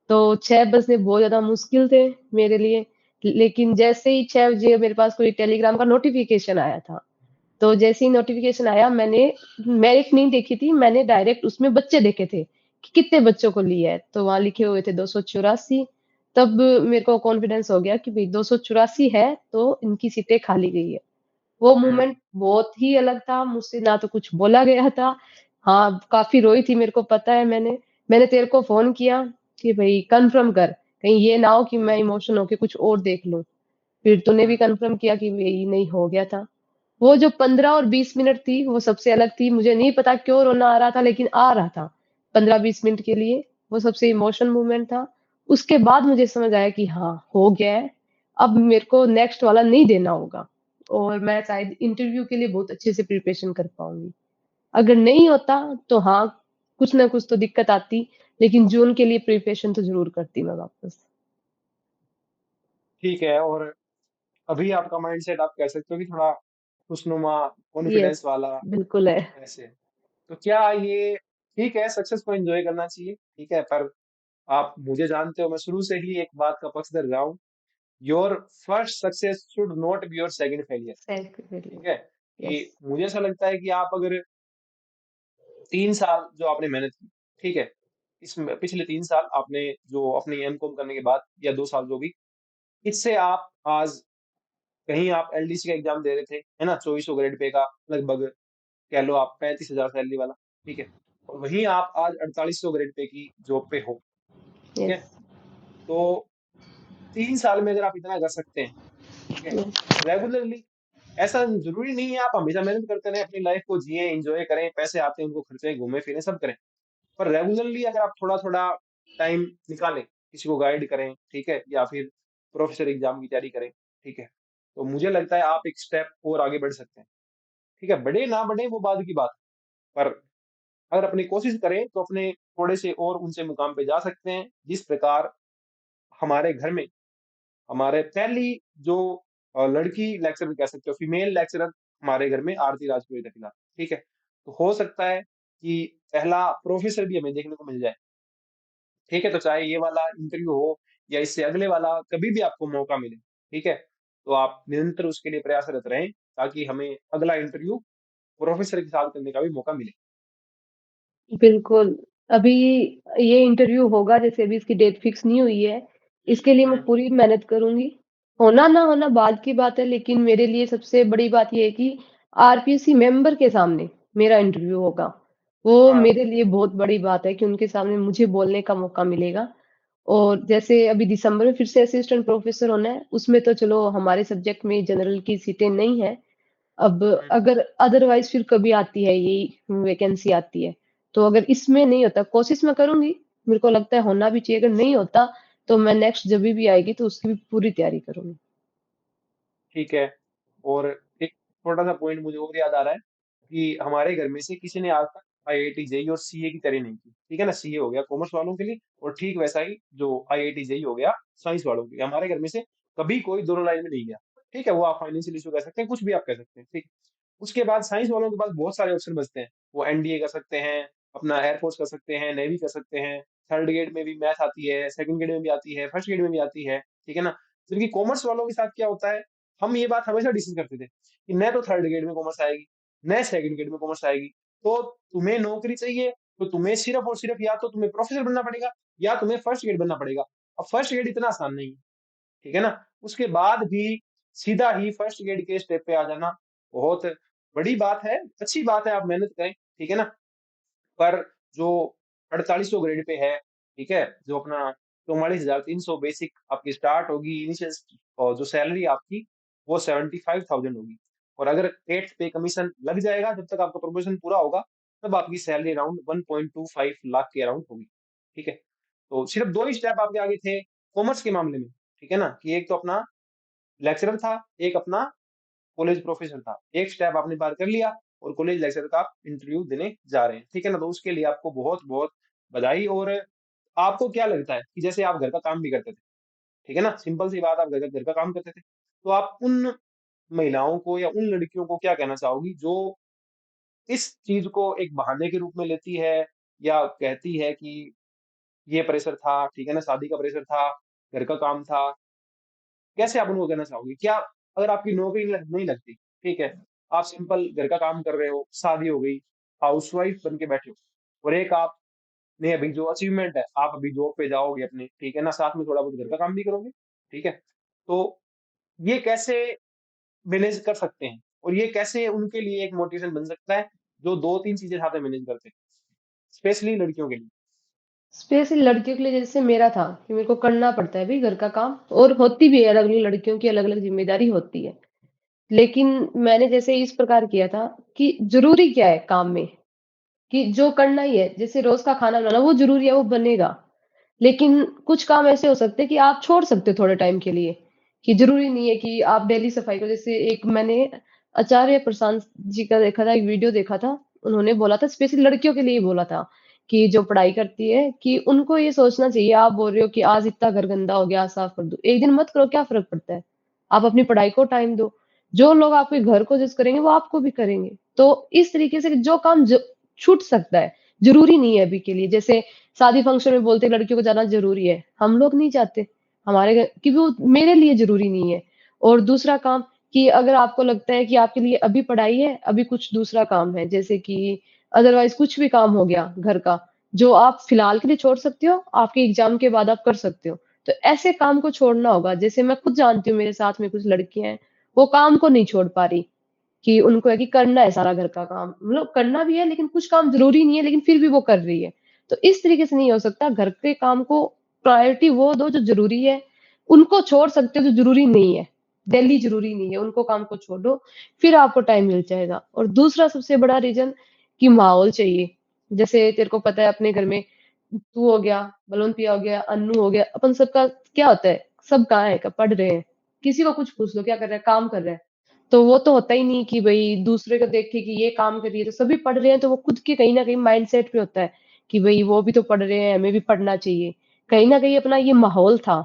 तो 6 बजने बहुत ज़्यादा मुश्किल थे मेरे लिए। लेकिन जैसे ही 6 बजे मेरे पास कोई टेलीग्राम का नोटिफ़िकेशन आया था, तो जैसे ही नोटिफ़िकेशन आया मैंने मेरिट नहीं देखी थी, मैंने डायरेक्ट उसमें बच्चे देखे थे कि कितने बच्चों को लिया है, तो वहाँ लिखे हुए थे 284। तब मेरे को कॉन्फिडेंस हो गया कि भई 284 है, तो इनकी सीटें खाली गई है। वो हुँ, मोमेंट बहुत ही अलग था, मुझसे ना तो कुछ बोला गया था। हाँ, काफ़ी रोई थी मेरे को पता है मैंने। मैंने तेरे को फ़ोन किया कि भई कन्फर्म कर, कहीं ये ना हो कि हुँ, मैं इमोशन होके कुछ और देख लूँ। फिर तूने भी हुँ, कन्फर्म किया कि भई नहीं हो गया था। वो जो 15 और 20 मिनट थी, वो सबसे अलग थी। मुझे नहीं पता क्यों रोना आ रहा था, लेकिन आ रहा था 15-20 मिनट के लिए। वो सबसे इमोशनल मोमेंट था। उसके बाद मुझे समझ आया कि हाँ, हो गया है। अब मेरे को नेक्स्ट वाला नहीं देना होगा और मैं शायद इंटरव्यू के लिए बहुत अच्छे से प्रिपरेशन कर पाऊँगी। अगर नहीं होता, तो हाँ, कुछ ना कुछ तो दिक्कत आती, लेकिन जून के लिए प्रिपरेशन तो ज़रूर करती मैं वापस। ठीक है। और अभी आपका माइंडसेट आप कह सकते हो कि थोड़ा खुशनुमा, यस, कॉन्फिडेंस वाला बिल्कुल है। ऐसे। तो क्या ये ठीक है, सक्सेस को एन्जॉय करना चाहिए, ठीक है, पर आप मुझे जानते हो, मैं शुरू से ही एक बात का पक्षधर रहा हूँ, your first success should not be your second failure, self ठीक है? यस, कि मुझे ऐसा लगता है कि आप अगर 3 साल जो आपने मेहनत की, ठीक है? इसमें पिछले 3 साल आपने जो अपनी एमकॉम करने के बाद या 2 साल जो भी, इससे आप आज कहीं आप एलडीसी का एग्ज़ाम दे रहे थे, है ना? 2400 ग्रेड पे का लगभग कह लो आप 35,000 सैलरी वाला, ठीक है? और वहीं आप आज 4800 ग्रेड पे की जॉब पे हो, ठीक है? यस, तो 3 साल में अगर आप इतना कर सकते हैं, ठीक है? यस। रेगुलरली ऐसा ज़रूरी नहीं है आप हमेशा मेहनत करते रहें, अपनी लाइफ़ को जिएँ, एन्जॉय करें, पैसे आते हैं उनको खर्चें, घूमें-फिरें, सब करें। पर रेगुलरली अगर आप थोड़ा-थोड़ा टाइम निकालें, किसी को गाइड करें, ठीक है? या फिर प्रोफेसर एग्ज़ाम की तैयारी करें, ठीक है? तो मुझे लगता है आप एक स्टेप और आगे बढ़ सकते हैं, ठीक है? बढ़े ना बढ़े वो बाद की बात है, पर अगर अपनी कोशिश करें तो अपने थोड़े से और ऊँचे मुकाम पे जा सकते हैं। जिस प्रकार हमारे घर में हमारे पहली जो लड़की लेक्चरर कह सकते हो, फीमेल लेक्चरर हमारे घर में आरती राजपुरोहित है फिलहाल, ठीक है? तो हो सकता है कि पहला प्रोफेसर भी हमें देखने को मिल जाए, ठीक है? तो चाहे ये वाला इंटरव्यू हो या इससे अगले वाला कभी भी आपको मौका मिले, ठीक है? तो आप निरंतर उसके लिए प्रयासरत रहें ताकि हमें अगला इंटरव्यू प्रोफेसर के साथ करने का भी मौका मिले। बिल्कुल, अभी ये इंटरव्यू होगा जैसे अभी इसकी डेट फिक्स नहीं हुई है, इसके लिए मैं हुँ, पूरी मेहनत करूँगी। होना ना होना बाद की बात है लेकिन मेरे लिए सबसे बड़ी बात ये है कि आरपीएससी मेंबर के सामने मेरा इंटरव्यू होगा। वो हाँ, मेरे लिए बहुत बड़ी बात है कि उनके सामने मुझे बोलने का मौका मिलेगा और जैसे अभी दिसंबर में फिर से असिस्टेंट प्रोफेसर होना है, उसमें तो चलो हमारे सब्जेक्ट में जनरल की सीटें नहीं है। अब हुँ, अगर अदरवाइज़ फिर कभी आती है यही वैकेंसी आती है, तो अगर इसमें नहीं होता कोशिश मैं करूँगी, मेरे को लगता है होना भी चाहिए, अगर नहीं होता तो मैं नेक्स्ट जभी भी आएगी तो उसकी भी पूरी तैयारी करूँगी। ठीक है। और एक छोटा-सा पॉइंट मुझे और याद आ रहा है कि हमारे घर में से किसी ने आज तक आईआईटी, जेईई और सीए की तैयारी नहीं की। ठीक है ना? सीए हो गया कॉमर्स वालों के लिए और ठीक वैसा ही जो आईआईटी, जेईई हो गया साइंस वालों के लिए। हमारे घर में से कभी कोई दोनों लाइन में नहीं गया। ठीक है? वो आप फाइनेंशियल इश्यू कह सकते हैं, कुछ भी आप कह सकते हैं। ठीक। उसके बाद साइंस वालों के पास बहुत सारे ऑप्शन बचते हैं। वो एनडीए कर सकते हैं, अपना एयरफोर्स कर सकते हैं, नेवी कर सकते हैं, थर्ड ग्रेड में भी मैथ आती है, सेकंड ग्रेड में भी आती है, फर्स्ट ग्रेड में भी आती है। ठीक है ना? जबकि कॉमर्स वालों के साथ क्या होता है, हम ये बात हमेशा डिस्कस करते थे कि न तो थर्ड ग्रेड में कॉमर्स आएगी, न सेकंड ग्रेड में कॉमर्स आएगी। तो तुम्हें नौकरी चाहिए, तो तुम्हें सिर्फ और सिर्फ या तो तुम्हें प्रोफेसर बनना पड़ेगा या तुम्हें फर्स्ट ग्रेड बनना पड़ेगा। अब फर्स्ट ग्रेड इतना आसान नहीं है। ठीक है ना? उसके बाद भी सीधा ही फर्स्ट ग्रेड के स्टेप पे आ जाना बहुत बड़ी बात है, अच्छी बात है, आप मेहनत करें, ठीक है ना? पर जो 4800 ग्रेड पे है, ठीक है? जो अपना 44,300 बेसिक आपकी स्टार्ट होगी इनिशियल और जो सैलरी आपकी वो 75,000 होगी और अगर 8th पे कमीशन लग जाएगा जब तक आपका प्रोबेशन पूरा होगा, तब आपकी सैलरी अराउंड 1.25 लाख के अराउंड होगी, ठीक है? तो सिर्फ 2 ही स्टेप आपके आगे थे कॉमर्स के मामले में, ठीक है ना? कि एक तो अपना लेक्चरर था, एक अपना कॉलेज प्रोफेसर था। एक स्टेप आपने पार कर लिया और कॉलेज लेक्चरर का आप इंटरव्यू देने जा रहे हैं, ठीक है ना? तो उसके लिए आपको बहुत-बहुत बधाई और आपको क्या लगता है कि जैसे आप घर का काम भी करते थे, ठीक है ना? सिंपल सी बात आप घर का काम करते थे। तो आप उन महिलाओं को या उन लड़कियों को क्या कहना चाहोगी जो इस चीज़ को एक बहाने के रूप में लेती है या कहती है कि ये प्रेशर था, ठीक है ना? शादी का प्रेशर था, घर का काम था, कैसे आप उनको कहना चाहोगे? क्या अगर आपकी नौकरी नहीं लगती, ठीक है, आप सिंपल घर का काम कर रहे हो, शादी हो गई, हाउसवाइफ बन के बैठे हो और एक आपने अभी जो अचीवमेंट है, आप अभी जॉब पे जाओगे अपने, ठीक है ना? साथ में थोड़ा बहुत घर का काम भी करोगे, ठीक है? तो ये कैसे मैनेज कर सकते हैं? और ये कैसे उनके लिए एक मोटिवेशन बन सकता है, जो 2-3 चीज़ें साथ में मैनेज करते हैं, स्पेशली लड़कियों के लिए? स्पेशली लड़कियों के लिए जैसे मेरा था कि मेरे को करना पड़ता है भई घर का काम और होती भी है अलग-अलग लड़कियों की अलग-अलग ज़िम्मेदारी होती है। लेकिन मैंने जैसे इस प्रकार किया था कि ज़रूरी क्या है काम में, कि जो करना ही है, जैसे रोज़ का खाना बनाना वो ज़रूरी है, वो बनेगा। लेकिन कुछ काम ऐसे हो सकते हैं कि आप छोड़ सकते हो थोड़े टाइम के लिए, कि ज़रूरी नहीं है कि आप डेली सफाई को जैसे एक मैंने आचार्य प्रशांत जी का देखा था, एक वीडियो देखा था। उन्होंने बोला था स्पेशली लड़कियों के लिए ही बोला था, कि जो पढ़ाई करती है कि उनको ये सोचना चाहिए आप बोल रहे हो कि आज इतना घर गंदा हो गया, आज साफ कर दो। एक दिन मत करो, क्या फ़र्क पड़ता है? आप अपनी पढ़ाई को टाइम दो। जो लोग आपके घर को जज करेंगे, वो आपको भी करेंगे। तो इस तरीके से जो काम छूट सकता है, ज़रूरी नहीं है अभी के लिए। जैसे शादी फंक्शन में बोलते हैं लड़कियों को जाना ज़रूरी है। हम लोग नहीं जाते। हमारे घर क्योंकि वो मेरे लिए ज़रूरी नहीं है। और दूसरा काम कि अगर आपको लगता है कि आपके लिए अभी पढ़ाई है, अभी कुछ दूसरा काम है, जैसे कि अदरवाइज़ कुछ भी काम हो गया घर का, जो आप फ़िलहाल के लिए छोड़ सकते हो, आपके एग्ज़ाम के बाद आप कर सकते हो। तो ऐसे काम को छोड़ना होगा। जैसे मैं खुद जानती हूँ मेरे साथ में कुछ लड़कियाँ हैं, वो काम को नहीं छोड़ पा रही। कि उनको है कि करना है सारा घर का काम। मतलब करना भी है लेकिन कुछ काम ज़रूरी नहीं है लेकिन फिर भी वो कर रही है। तो इस तरीके से नहीं हो सकता, घर के काम को प्रायोरिटी वो दो जो ज़रूरी है, उनको छोड़ सकते हो जो ज़रूरी नहीं है। डेली ज़रूरी नहीं है, उनको काम को छोड़ दो, फिर आपको टाइम मिल जाएगा। और दूसरा सबसे बड़ा रीज़न कि माहौल चाहिए। जैसे तेरे को पता है अपने घर में तू हो गया, बलवंत भैया हो गया, अन्नू हो गया, अपन सबका क्या होता है, सब कहाँ है? पढ़ रहे हैं। किसी को कुछ पूछ लो क्या कर रहा है? काम कर रहा है। तो वो तो होता ही नहीं कि भई दूसरे को देख के कि ये काम कर रही है, तो सभी पढ़ रहे हैं, तो वो खुद के कहीं न कहीं माइंडसेट पे होता है कि भई वो भी तो पढ़ रहे हैं, हमें भी पढ़ना चाहिए। कहीं न कहीं अपना ये माहौल था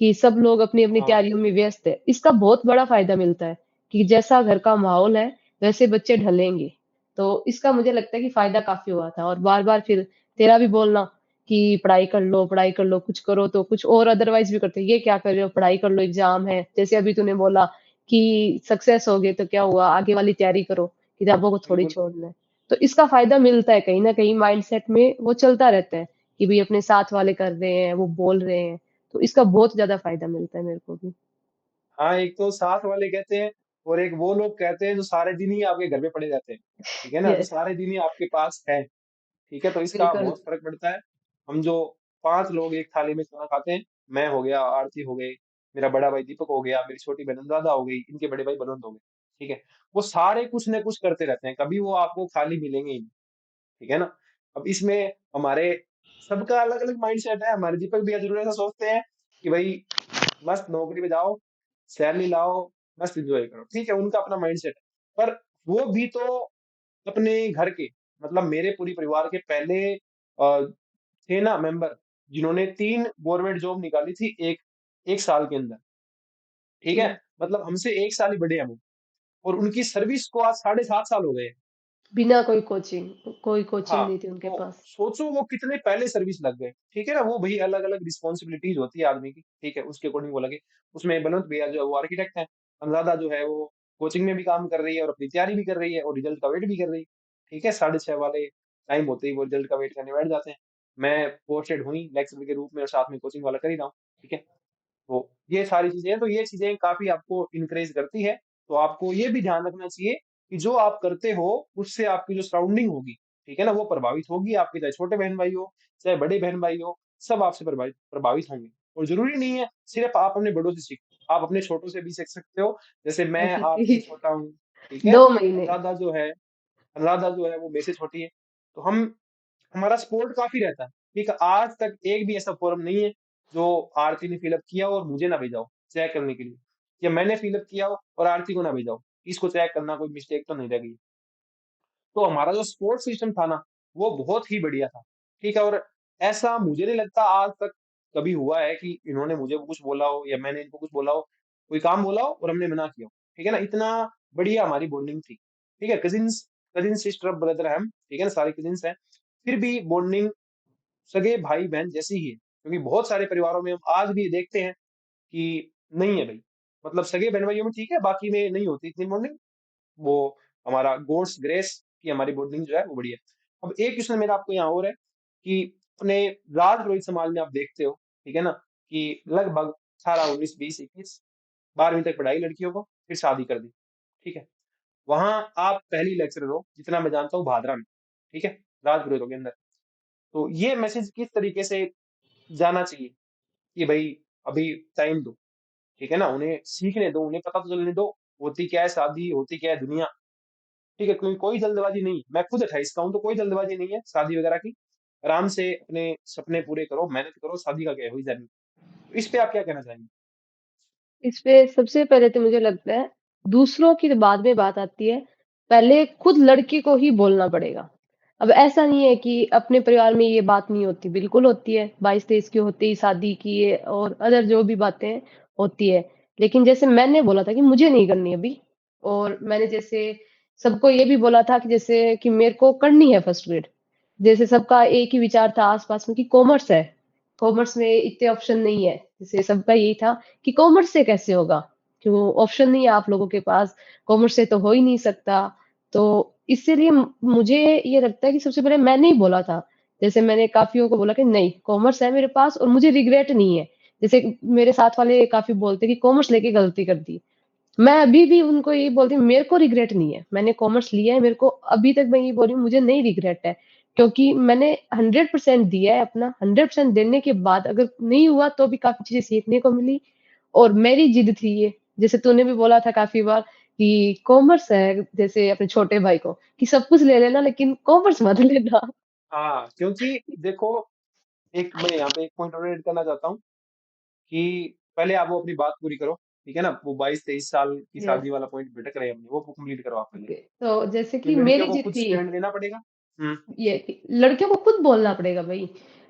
कि सब लोग अपनी-अपनी हाँ, तैयारियों में व्यस्त है। इसका बहुत बड़ा फ़ायदा मिलता है कि जैसा घर का माहौल है, वैसे बच्चे ढलेंगे। तो इसका मुझे लगता है कि फ़ायदा काफ़ी हुआ था और बार-बार फिर तेरा भी बोलना कि पढ़ाई कर लो, कुछ करो तो कुछ और अदरवाइज़ भी करते हैं। ये क्या कर रहे हो? पढ़ाई कर लो, एग्ज़ाम है। जैसे अभी तूने बोला कि सक्सेस हो गए तो क्या हुआ, आगे वाली तैयारी करो, किताबों को थोड़ी बिल्कुल। छोड़ना है। तो इसका फ़ायदा मिलता है कहीं न कहीं माइंडसेट में वो चलता रहता है कि भई अपने साथ वाले कर रहे हैं, वो बोल रहे हैं, तो इसका बहुत ज़्यादा फ़ायदा मिलता है मेरे को भी। हाँ, एक तो साथ वाले कहते हैं और एक वो लोग कहते हैं जो सारे दिन ही आपके घर पे पड़े रहते हैं, ठीक है ना? जो यस, सारे दिन ही आपके पास है, ठीक है? तो इसका बिल्कुल। बहुत फ़र्क पड़ता है। हम जो 5 लोग एक थाली में खाना खाते हैं। मैं हो गया, आरती हो गई, मेरा बड़ा भाई दीपक हो गया, मेरी छोटी बहन अनुराधा हो गई, इनके बड़े भाई बलवंत हो गए। ठीक है? वो सारे कुछ न कुछ करते रहते हैं, कभी वो आपको खाली मिलेंगे ही नहीं। ठीक है ना? अब इसमें हमारे सबका अलग-अलग माइंडसेट है। हमारे दीपक भैया ज़रूर ऐसा सोचते हैं कि भई मस्त नौकरी पे जाओ, सैलरी लाओ, मस्त एन्जॉय करो। ठीक है? उनका अपना माइंडसेट है। पर वो भी तो अपने घर के, मतलब मेरे पूरी परिवार के पहले थे ना मेंबर, जिन्होंने 3 गवर्नमेंट जॉब निकाली थी एक 1 साल के अंदर। ठीक है? हुँ, मतलब हमसे 1 साल ही बड़े हैं वो, और उनकी सर्विस को आज साढ़े 7 साल हो गए हैं। बिना कोई कोचिंग हाँ, नहीं थी उनके तो पास। सोचो वो कितने पहले सर्विस लग गए। ठीक है ना? वो भई अलग-अलग रिस्पॉन्सिबिलिटीज़ होती है आदमी की, ठीक है? उसके अकॉर्डिंग वो लगे। उसमें बलवंत भैया जो है वो आर्किटेक्ट हैं, अनुराधा जो है वो कोचिंग में भी काम कर रही है और अपनी तैयारी भी कर रही है और रिजल्ट का वेट भी कर रही है। ठीक है? 6:30 वाले टाइम होते ही वो रिजल्ट का वेट करने बैठ जाते हैं। मैं पोस्टेड हुई लेक्चरर के रूप में और साथ में कोचिंग वाला कर ही रहा हूँ। ठीक है? तो ये सारी चीज़ें हैं, तो ये चीज़ें काफ़ी आपको इनकरेज करती है। तो आपको ये भी ध्यान रखना चाहिए कि जो आप करते हो, उससे आपकी जो सराउंडिंग होगी, ठीक है ना? वो प्रभावित होगी। आपके चाहे छोटे बहन-भाई हो, चाहे बड़े बहन-भाई हो, सब आपसे प्रभावित होंगे। और ज़रूरी नहीं है सिर्फ़ आप अपने बड़ों से सीखो, आप अपने छोटों से भी सीख सकते हो। जैसे मैं जैसे आपसे कि छोटा हूँ, ठीक है? 2 महीने। अनुराधा जो है अनुराधा जो है वो मेरे से छोटी है। तो हम हमारा सपोर्ट काफ़ी रहता है। ठीक है? आज तक एक भी ऐसा फ़ॉर्म नहीं है, जो आरती ने फ़िल अप किया हो और मुझे ना भेजा हो, चेक करने के लिए, या मैंने फ़िल अप किया हो और आरती को ना भेजा हो। इसको चेक करना, कोई मिस्टेक तो नहीं रह गई। तो हमारा जो सपोर्ट सिस्टम था ना, वो बहुत ही बढ़िया था। ठीक है? और ऐसा मुझे नहीं लगता आज तक कभी हुआ है कि इन्होंने मुझे कुछ बोला हो या मैंने इनको कुछ बोला हो, कोई काम बोला हो और हमने मना किया हो। ठीक है ना? इतना बढ़िया हमारी बॉन्डिंग थी। ठीक है? कज़िन सिस्टर ब्रदर हैं हम, ठीक है ना? सारे कज़िन्स हैं। फिर भी बॉन्डिंग सगे भाई-बहन जैसी ही है। क्योंकि बहुत सारे परिवारों में हम आज भी देखते हैं कि नहीं है भई। मतलब सगे बहन-भाइयों में ठीक है, बाकी में नहीं होती इतनी बॉन्डिंग। वो हमारा गॉड्स ग्रेस की हमारी बॉन्डिंग जो है वो बढ़िया है। अब एक क्वेश्चन मेरा आपको यहाँ और है कि अपने राजपुरोहित समाज में आप देखते हो, ठीक है ना? कि लगभग 18, 19, 20, 21, 12वीं तक पढ़ाई लड़कियों को, फिर शादी कर दी। ठीक है? वहाँ आप पहली लेक्चरर हो, जितना मैं जानता हूँ भादरा में, ठीक है? राजपुरोहितों के अंदर। तो ये मैसेज किस तरीके से जाना चाहिए कि भई अभी टाइम दो, ठीक है ना? उन्हें सीखने दो, उन्हें पता तो चलने दो, होती क्या है शादी, होती क्या है दुनिया, ठीक है? कोई जल्दबाज़ी नहीं है। मैं खुद 28 का हूँ, तो कोई जल्दबाज़ी नहीं है शादी वगैरह की। आराम से अपने सपने पूरे करो, मेहनत करो, शादी का क्या है, वही जानी। तो इस पे आप क्या कहना चाहेंगे? इस पे सबसे पहले तो मुझे लगता है, दूसरों की तो बाद में बात आती है, पहले खुद लड़की को ही बोलना पड़ेगा। अब ऐसा नहीं है कि अपने परिवार में ये बात नहीं होती, बिल्कुल होती है, 22-23 की होते ही शादी की है और अदर जो भी बातें हैं, होती है। लेकिन जैसे मैंने बोला था कि मुझे नहीं करनी अभी, और मैंने जैसे सबको ये भी बोला था कि जैसे कि मेरे को करनी है फर्स्ट ग्रेड। जैसे सबका एक ही विचार था आस-पास में कि कॉमर्स है, कॉमर्स में इतने ऑप्शन नहीं है। जैसे सबका यही था कि कॉमर्स से कैसे होगा? क्यों ऑप्शन नहीं है आप लोगों के पास, कॉमर्स से तो हो ही नहीं सकता। तो इसीलिए मुझे ये लगता है कि सबसे पहले मैंने ही बोला था। जैसे मैंने काफ़ियों को बोला कि नहीं, कॉमर्स है मेरे पास और मुझे रिग्रेट नहीं है। जैसे मेरे साथ वाले काफ़ी बोलते हैं कि कॉमर्स लेके गलती कर दी। मैं अभी भी उनको यही बोलती हूँ, मेरे को रिग्रेट नहीं है। मैंने कॉमर्स लिया है, मेरे को अभी तक मैं ये बोल रही हूँ, मुझे नहीं रिग्रेट है। क्योंकि मैंने 100% दिया है अपना, 100% देने के बाद अगर नहीं हुआ तो भी काफ़ी चीज़ें सीखने को मिली और मेरी जिद थी ये। जैसे तूने भी बोला था काफ़ी बार कि कॉमर्स है, जैसे अपने छोटे भाई को, कि सब कुछ ले लेना लेकिन कॉमर्स मत लेना। हाँ, क्योंकि देखो, एक मैं यहाँ पे एक पॉइंट और ऐड करना चाहता हूँ कि पहले आप वो अपनी बात पूरी करो, ठीक है ना? वो 22-23 साल की यस, शादी वाला पॉइंट भटक रहे हैं अपने, वो कंप्लीट करो आप पहले। ओके। तो जैसे कि कि लड़कियों मेरी को जिद खुद थी स्टैंड लेना पड़ेगा। हुँ, ये कि लड़कियों को खुद बोलना पड़ेगा भई।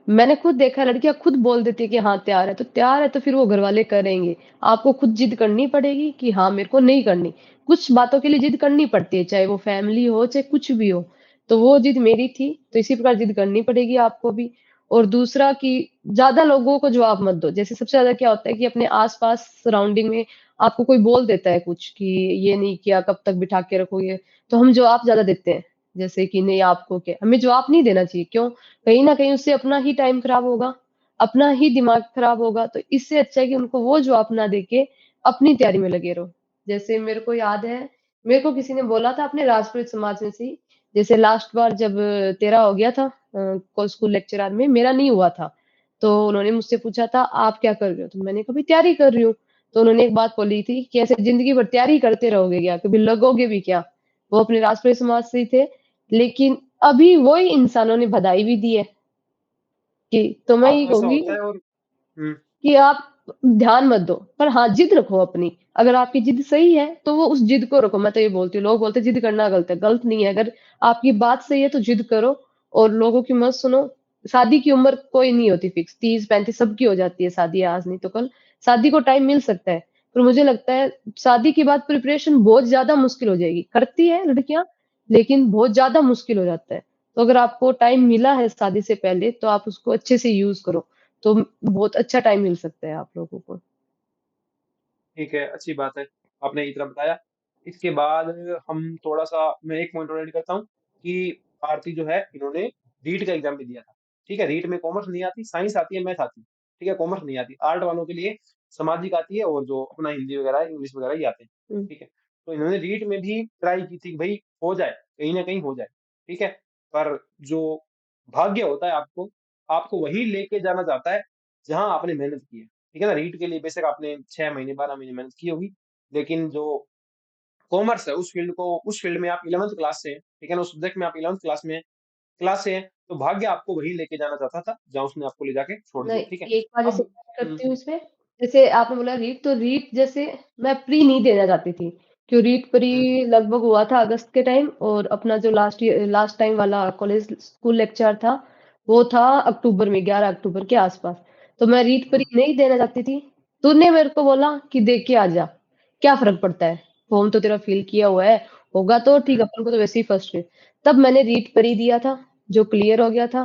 मैंने खुद देखा है लड़कियाँ खुद बोल देती है कि हाँ, तैयार है तो फिर वो घरवाले करेंगे। आपको खुद जिद करनी पड़ेगी कि हाँ, मेरे को नहीं करनी। कुछ बातों के लिए जिद करनी पड़ती है, चाहे वो फैमिली हो, चाहे कुछ भी हो। तो वो जिद मेरी थी, तो इसी प्रकार जिद करनी पड़ेगी आपको भी। और दूसरा कि ज़्यादा लोगों को जवाब मत दो। जैसे सबसे ज़्यादा क्या होता है कि अपने आस-पास सराउंडिंग में आपको कोई बोल देता है कुछ कि ये नहीं किया, कब तक बिठा के रखोगे? तो हम जवाब ज़्यादा देते हैं। जैसे कि नहीं आपको क्या हमें जवाब नहीं देना चाहिए, क्यों? कहीं न कहीं उससे अपना ही टाइम खराब होगा, अपना ही दिमाग खराब होगा, तो इससे अच्छा है कि उनको वो जवाब ना देके अपनी तैयारी में लगे रहो। जैसे मेरे को याद है, मेरे को किसी ने बोला था अपने राजपूत समाज में से ही, जैसे लास्ट बार जब तेरा हो गया था को स्कूल लेक्चरर में, मेरा नहीं हुआ था। तो उन्होंने मुझसे पूछा था, "आप क्या कर रहे हो?" तो मैंने कहा, "भई तैयारी कर रही हूँ।" तो उन्होंने एक बात बोली थी कि, "ऐसे ज़िंदगी भर तैयारी करते रहोगे क्या? कभी लगोगे भी क्या?" वो अपने राष्ट्रीय समाज से ही थे, लेकिन अभी वही इंसानों ने बधाई भी दी है कि तो मैं हाँ, ये तो ऐसा कहूँगी होता है और हुँ, कि आप ध्यान मत दो, पर हाँ, जिद रखो अपनी। अगर आपकी जिद सही है, तो वो उस जिद को रखो। मैं तो ये बोलती हूँ, लोग बोलते हैं जिद करना गलत है, गलत नहीं है। अगर आपकी बात सही है तो जिद करो और लोगों की मत सुनो। शादी की उम्र कोई नहीं होती फिक्स, 30-35 सबकी हो जाती है शादी आज नहीं तो कल। शादी को टाइम मिल सकता है, पर मुझे लगता है शादी के बाद प्रिपरेशन बहुत ज़्यादा मुश्किल हो जाएगी। करती हैं लड़कियाँ, लेकिन बहुत ज़्यादा मुश्किल हो जाता है। तो अगर आपको टाइम मिला है शादी से पहले, तो आप उसको अच्छे से यूज़ करो। तो बहुत अच्छा टाइम मिल सकता है आप लोगों को। ठीक है, अच्छी बात है, आपने इतना बताया। इसके बाद हम थोड़ा-सा मैं एक पॉइंट और ऐड करता हूँ कि आरती जो है इन्होंने रीट का एग्ज़ाम भी दिया था, ठीक है? रीट में कॉमर्स नहीं आती, साइंस आती है, मैथ आती है, ठीक है? कॉमर्स नहीं आती। आर्ट वालों के लिए सामाजिक आती है और जो अपना हिंदी वगैरह है, इंग्लिश वगैरह ये आते हैं, हुँ, ठीक है? तो इन्होंने रीट में भी ट्राई की थी कि भई हो जाए, कहीं न कहीं हो जाए, ठीक है? पर जो भाग्य होता है आपको, आपको वही लेके जाना चाहता है, जहाँ आपने मेहनत की है। ठीक है ना? रीट के लिए बेशक आपने 6 महीने, 12 महीने मेहनत की होगी, लेकिन जो कॉमर्स है उस फील्ड में आप 11th क्लास से हैं, ठीक है ना? उस सब्जेक्ट में आप 11th क्लास से हैं, तो भाग्य आपको वही लेके जाना चाहता था, जहाँ उसने आपको ले जाके छोड़ नहीं, दिया, ठीक है? एक बार जैसे अब मैं हुँ, करती हूँ इसमें, जैसे आपने बोला रीट, तो रीट जैसे मैं प्री नहीं देना चाहती थी, क्यों रीट प्री हुँ, लगभग हुआ था अगस्त के टाइम और अपना जो लास्ट टाइम वाला कॉलेज स्कूल लेक्चर था, वो था अक्टूबर में, 11 अक्टूबर के आस-पास। तो मैं रीट प्री हुँ, नहीं देना चाहती थी, तूने मेरे को बोला कि दे के आ जा, क्या फ़र्क पड़ता है? फॉर्म तो तेरा फिल किया हुआ है, होगा तो ठीक, हुँ, अपन को तो वैसे ही फर्स्ट है। तब मैंने रीट प्री दिया था, जो क्लियर हो गया था,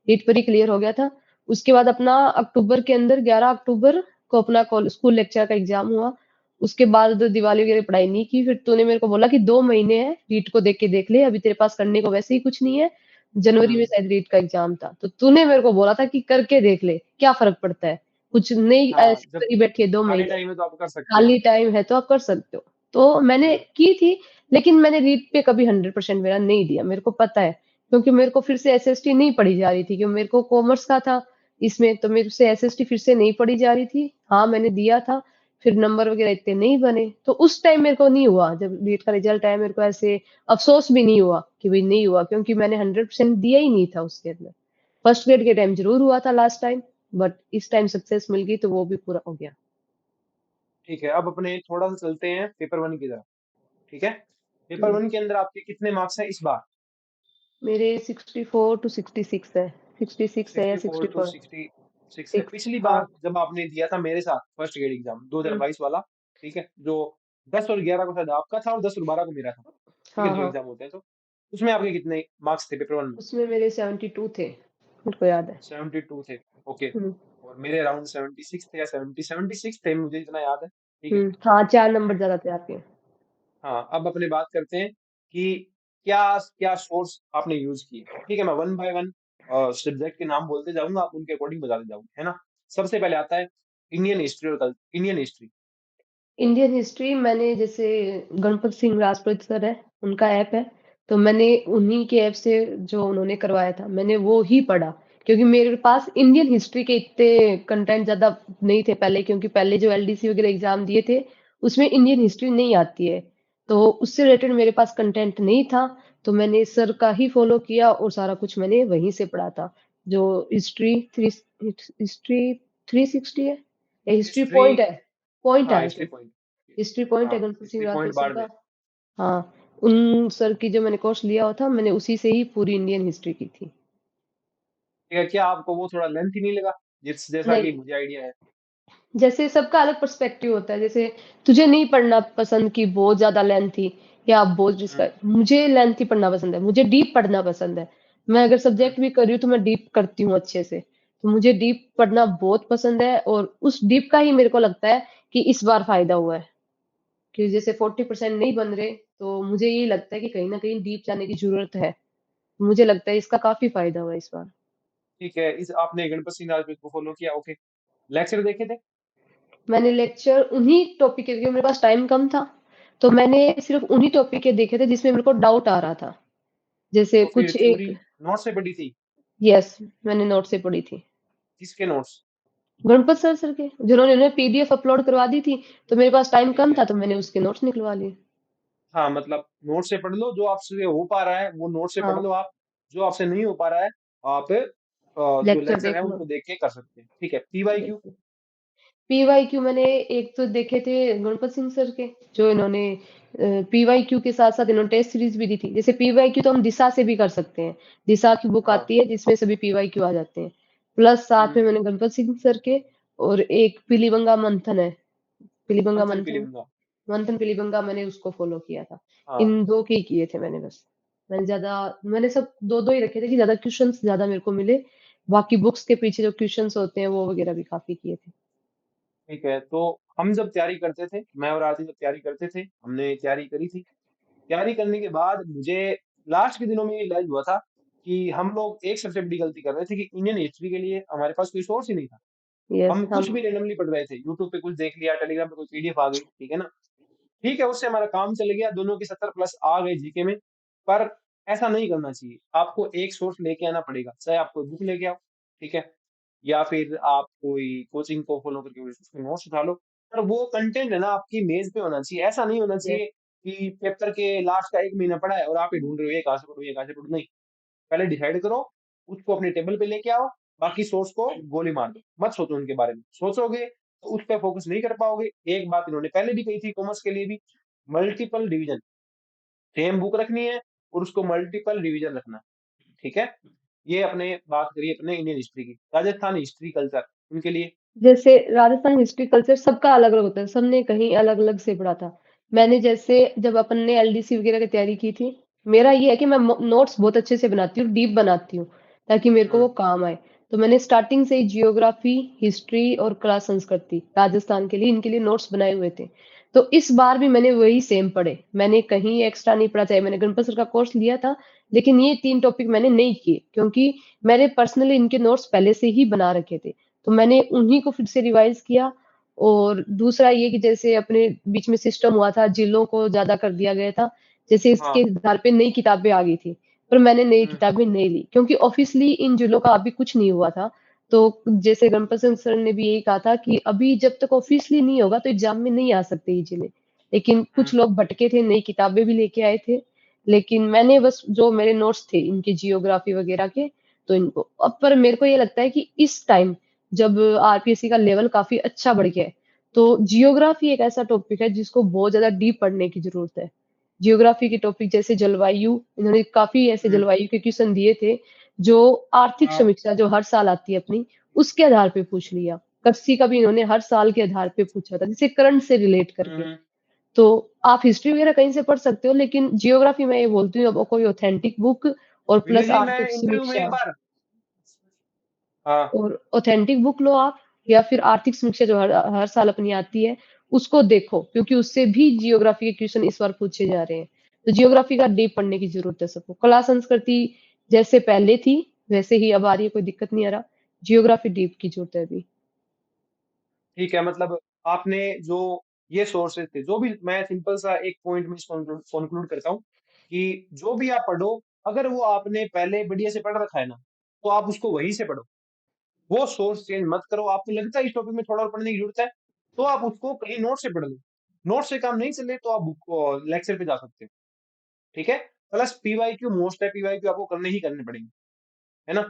रीट प्री क्लियर हो गया था। उसके बाद अपना अक्टूबर के अंदर 11 अक्टूबर को अपना स्कूल लेक्चर का एग्जाम हुआ। उसके बाद दिवाली वगैरह पढ़ाई नहीं की। फिर तूने मेरे को बोला कि 2 महीने हैं, रीट को देख के देख ले, अभी तेरे पास करने को वैसे ही कुछ नहीं है। जनवरी में हुँ। शायद रीट का एग्जाम था। तो तूने मेरे को बोला था कि करके देख ले, क्या फ़र्क पड़ता है? कुछ नहीं, हाँ, ऐसे जब करी बैठी है 2 खाली महीने। टाइम है तो आप कर सकते हो। खाली टाइम है तो आप कर सकते हो। तो मैंने हुँ, की थी, लेकिन मैंने रीट पे कभी 100% मेरा नहीं दिया, मेरे को पता है। क्योंकि मेरे को फिर से एसएसटी नहीं पढ़ी जा रही थी, क्योंकि मेरे को कॉमर्स का था इसमें, तो मेरे से एसएसटी फिर से नहीं पढ़ी जा रही थी। हाँ, मैंने दिया था, फिर नंबर वगैरह इतने नहीं बने, तो उस टाइम मेरे को नहीं हुआ, जब नीट का रिज़ल्ट आया मेरे को ऐसे अफ़सोस भी नहीं हुआ कि भई नहीं हुआ, क्योंकि मैंने 100% दिया ही नहीं था उसके अंदर। फर्स्ट ग्रेड के टाइम ज़रूर हुआ था लास्ट टाइम, बट इस टाइम सक्सेस मिल गई तो वो भी पूरा हो गया। ठीक है, अब अपने थोड़ा-सा चलते हैं पेपर 1 की तरफ, ठीक है? पेपर हुँ। 1 के अंदर आपके कितने मार्क्स हैं इस बार? मेरे 64 टू 66 है। 66 है या 64 टू 64? 66 है। 6, पिछली हाँ। बार जब आपने दिया था मेरे साथ फर्स्ट ग्रेड एग्ज़ाम हुँ। 2022 वाला, ठीक है? जो 10 और 11 को शायद आपका था और 10 और 12 को मेरा था, ठीक है? हाँ, जो हाँ। एग्ज़ाम होते हैं तो। उसमें आपके कितने मार्क्स थे पेपर 1 में? उसमें मेरे 72 थे, मेरे को याद है। 72 थे, ओके। हुँ, और मेरे अराउंड 76 थे या 76 थे मुझे जितना याद है, ठीक है? हुँ। हाँ, 4 नंबर ज़्यादा थे आपके। हाँ, अब अपने बात करते हैं कि क्या क्या सोर्स आपने यूज़ किए, ठीक है? मैं वन बाय वन सब्जेक्ट के नाम बोलते जाऊँगा, आप उनके अकॉर्डिंग बताते जाओगे, है ना? सबसे पहले आता है इंडियन हिस्ट्री। इंडियन हिस्ट्री मैंने जैसे गणपत सिंह राजपूत सर है, उनका ऐप है, तो मैंने उन्हीं के ऐप से जो उन्होंने करवाया था, मैंने वो ही पढ़ा। क्योंकि मेरे पास इंडियन हिस्ट्री के इतने कंटेंट ज़्यादा नहीं थे पहले, क्योंकि पहले जो एलडीसी वगैरह एग्ज़ाम दिए थे, उसमें इंडियन हिस्ट्री नहीं आती है। तो उससे रिलेटेड मेरे पास कंटेंट नहीं था, तो मैंने सर का ही फ़ॉलो किया और सारा कुछ मैंने वहीं से पढ़ा था। जो हिस्ट्री थ्री हिस्ट्री 360 है या हिस्ट्री हिस्ट्री पॉइंट है? पॉइंट है हाँ, आई history think. Point. History point हाँ, है Ganpat Singh history point Rajput sir का। बाड़मेर। हाँ, उन सर की जो मैंने कोर्स लिया हुआ था, मैंने उसी से ही पूरी इंडियन हिस्ट्री की थी। ठीक है, क्या आपको वो थोड़ा लेंथी नहीं लगा? जैसा नहीं, कि मुझे आइडिया है। जैसे सबका अलग पर्सपेक्टिव होता है, जैसे तुझे नहीं पढ़ना पसंद कि बहुत ज़्यादा लेंथी या बहुत हुँ, जिसका, मुझे लेंथी पढ़ना पसंद है, मुझे डीप पढ़ना पसंद है। मैं अगर हुँ, सब्जेक्ट भी कर रही हूँ, तो मैं डीप करती हूँ अच्छे से। तो मुझे डीप पढ़ना बहुत पसंद है और उस डीप का ही मेरे को लगता है कि इस बार फ़ायदा हुआ है। कि जैसे 40% नहीं बन रहे, तो मुझे यही लगता है कि कहीं न कहीं डीप जाने की ज़रूरत है। मुझे लगता है इसका काफ़ी फ़ायदा हुआ है इस बार। ठीक है, इस आपने गणपत सिंह राजपूत को फ़ॉलो किया, ओके। लेक्चर देखे थे? मैंने लेक्चर उन्हीं टॉपिक के, क्योंकि मेरे पास टाइम कम था, तो मैंने सिर्फ़ उन्हीं टॉपिक के देखे थे जिसमें मेरे को डाउट आ रहा था। जैसे तो फिर कुछ थ्योरी एक, नोट से पढ़ी थी? यस, मैंने नोट से पढ़ी थी। किसके नोट्स? गणपत सर के, जिन्होंने उन्हें पीडीएफ अपलोड करवा दी थी, तो मेरे पास टाइम ठीक कम है। था तो मैंने उसके नोट्स निकलवा लिए। हाँ, मतलब नोट से पढ़ लो, जो आपसे हो पा रहा है वो नोट से पढ़ हाँ, लो आप, जो आपसे नहीं हो पा रहा है आप जो लेक्चर लेक्चर है देख लो। उनको देख के कर सकते हैं। ठीक है, पीवाईक्यू। बिल्कुल। पीवाईक्यू मैंने एक तो देखे थे गणपत सिंह सर के, जो इन्होंने पीवाईक्यू के साथ साथ इन्होंने टेस्ट सीरीज भी दी थी। जैसे पीवाईक्यू तो हम दिशा से भी कर सकते हैं, दिशा की बुक हाँ। आती है जिसमें सभी पीवाईक्यू आ जाते हैं। प्लस साथ में हम्म। मैंने गणपत सिंह सर के, और एक पीलीबंगा मंथन है, पीलीबंगा मंथन मंथन, पीलीबंगा। मंथन पीलीबंगा, मैंने उसको फॉलो किया था। हाँ। इन दो के ही किए थे मैंने बस। मैंने ज्यादा, मैंने सब दो दो ही रखे थे कि ज्यादा क्वेश्चंस ज्यादा मेरे को मिले। बाकी बुक्स के पीछे जो क्वेश्चंस होते हैं वो वगैरह भी काफी किए थे। ठीक है, तो हम जब तैयारी करते थे, मैं और आरती जब तैयारी करते थे, हमने तैयारी करी थी। तैयारी करने के बाद मुझे लास्ट के दिनों में ये रियलाइज हुआ था कि हम लोग एक सबसे बड़ी गलती कर रहे थे कि इंडियन हिस्ट्री के लिए हमारे पास कोई सोर्स ही नहीं था। यस हम हम। कुछ भी रेंडमली पढ़ रहे थे, यूट्यूब पे कुछ देख लिया, टेलीग्राम पे कोई पीडीएफ आ गई, ठीक है ना। ठीक है, उससे हमारा काम चल गया, दोनों के 70 प्लस आ गए जीके में। पर ऐसा नहीं करना चाहिए, आपको एक सोर्स लेके आना पड़ेगा, चाहे आप कोई बुक लेके आओ, ठीक है, या फिर आप कोई कोचिंग को फॉलो करके उसमें नोट्स उठा लो। पर वो कंटेंट है ना आपकी मेज पे होना चाहिए, ऐसा नहीं होना यस। चाहिए कि पेपर के लास्ट का 1 महीना पड़ा है और आप ही ढूंढ रहे हो ये कहाँ से पढ़ूं, ये कहाँ से पढ़ूं। नहीं, पहले डिसाइड करो, उसको अपने टेबल पे लेके आओ, बाकी सोर्स को गोली मार दो, मत सोचो उनके बारे में। सोचोगे तो उस पर फोकस नहीं कर पाओगे। एक बात इन्होंने पहले भी कही थी कॉमर्स के लिए भी, मल्टीपल डिवीजन, सेम बुक रखनी है और उसको मल्टीपल रिवीजन रखना है, ठीक है। ये अपने बात करिए अपने इंडियन हिस्ट्री की, राजस्थान हिस्ट्री कल्चर उनके लिए। जैसे राजस्थान हिस्ट्री कल्चर सबका अलग अलग होता है, सबने कहीं अलग अलग से पढ़ा था। मैंने जैसे जब अपन ने एलडीसी वगैरह की तैयारी की थी, मेरा ये है कि मैं नोट्स बहुत अच्छे से बनाती हूँ, डीप बनाती हूँ, ताकि मेरे को वो हम्म। काम आए। तो मैंने स्टार्टिंग से ही जियोग्राफी, हिस्ट्री और कला संस्कृति राजस्थान के लिए, इनके लिए नोट्स बनाए हुए थे। तो इस बार भी मैंने वही सेम पढ़े, मैंने कहीं एक्स्ट्रा नहीं पढ़ा। चाहे मैंने गणपत सर का कोर्स लिया था, लेकिन ये 3 टॉपिक मैंने नहीं किए, क्योंकि मैंने पर्सनली इनके नोट्स पहले से ही बना रखे थे। तो मैंने उन्हीं को फिर से रिवाइज किया। और दूसरा ये कि जैसे अपने बीच में सिस्टम हुआ था, जिलों को ज्यादा कर दिया गया था, जैसे इसके हाँ। आधार पे नई किताबें आ गई थी, पर मैंने नई हम्म। किताबें नहीं ली, क्योंकि ऑफिशियली इन जिलों का अभी कुछ नहीं हुआ था। तो जैसे गणपत सिंह सर ने भी यही कहा था कि अभी जब तक ऑफिशियली नहीं होगा तो एग्जाम में नहीं आ सकते ये जिले। लेकिन हम्म। कुछ लोग भटके थे, नई किताबें भी लेके आए थे। लेकिन मैंने बस जो मेरे नोट्स थे इनके जियोग्राफी वगैरह के, तो इनको अब, पर मेरे को ये लगता है कि इस टाइम जब आरपीएससी का लेवल काफी अच्छा बढ़ गया है, तो जियोग्राफी एक ऐसा टॉपिक है जिसको बहुत ज्यादा डीप पढ़ने की जरूरत है। जियोग्राफी के टॉपिक जैसे जलवायु, इन्होंने काफी ऐसे हम्म। जलवायु के क्वेश्चन दिए थे, जो आर्थिक हाँ। समीक्षा जो हर साल आती है अपनी, उसके आधार पे पूछ लिया। कृषि का भी इन्होंने हर साल के आधार पे पूछा था, जिसे करंट से रिलेट करके। हम्म। तो आप हिस्ट्री वगैरह कहीं से पढ़ सकते हो, लेकिन जियोग्राफी में ये बोलती हूँ अब कोई ऑथेंटिक बुक और विनय प्लस जी, मैं आर्थिक इंटरव्यू में एक समीक्षा, बार। हाँ। और ऑथेंटिक बुक लो आप, या फिर आर्थिक समीक्षा जो हर साल अपनी आती है, उसको देखो, क्योंकि उससे भी जियोग्राफी के क्वेश्चन इस बार पूछे जा रहे हैं। तो जियोग्राफी का डीप पढ़ने की जरूरत है सबको। कला संस्कृति जैसे पहले थी वैसे ही अब आ रही है, कोई दिक्कत नहीं आ रहा। जियोग्राफी डीप की जरूरत है अभी। ठीक है, मतलब आपने जो ये सोर्सेज थे, जो भी, मैं सिंपल सा एक पॉइंट में इसको कंक्लूड करता हूँ कि जो भी आप पढ़ो, अगर वो आपने पहले बढ़िया से पढ़ रखा है ना, तो आप उसको वहीं से पढ़ो, वो सोर्स चेंज मत करो। आपको लगता है इस टॉपिक में थोड़ा और पढ़ने की जरूरत है, तो आप उसको कहीं नोट से पढ़ लो। नोट से काम नहीं चले तो आप बुक लेक्चर पे जा सकते हो, ठीक है। प्लस पीवाईक्यू मोस्ट है, पीवाईक्यू आपको करने ही करने पड़ेंगे, है ना।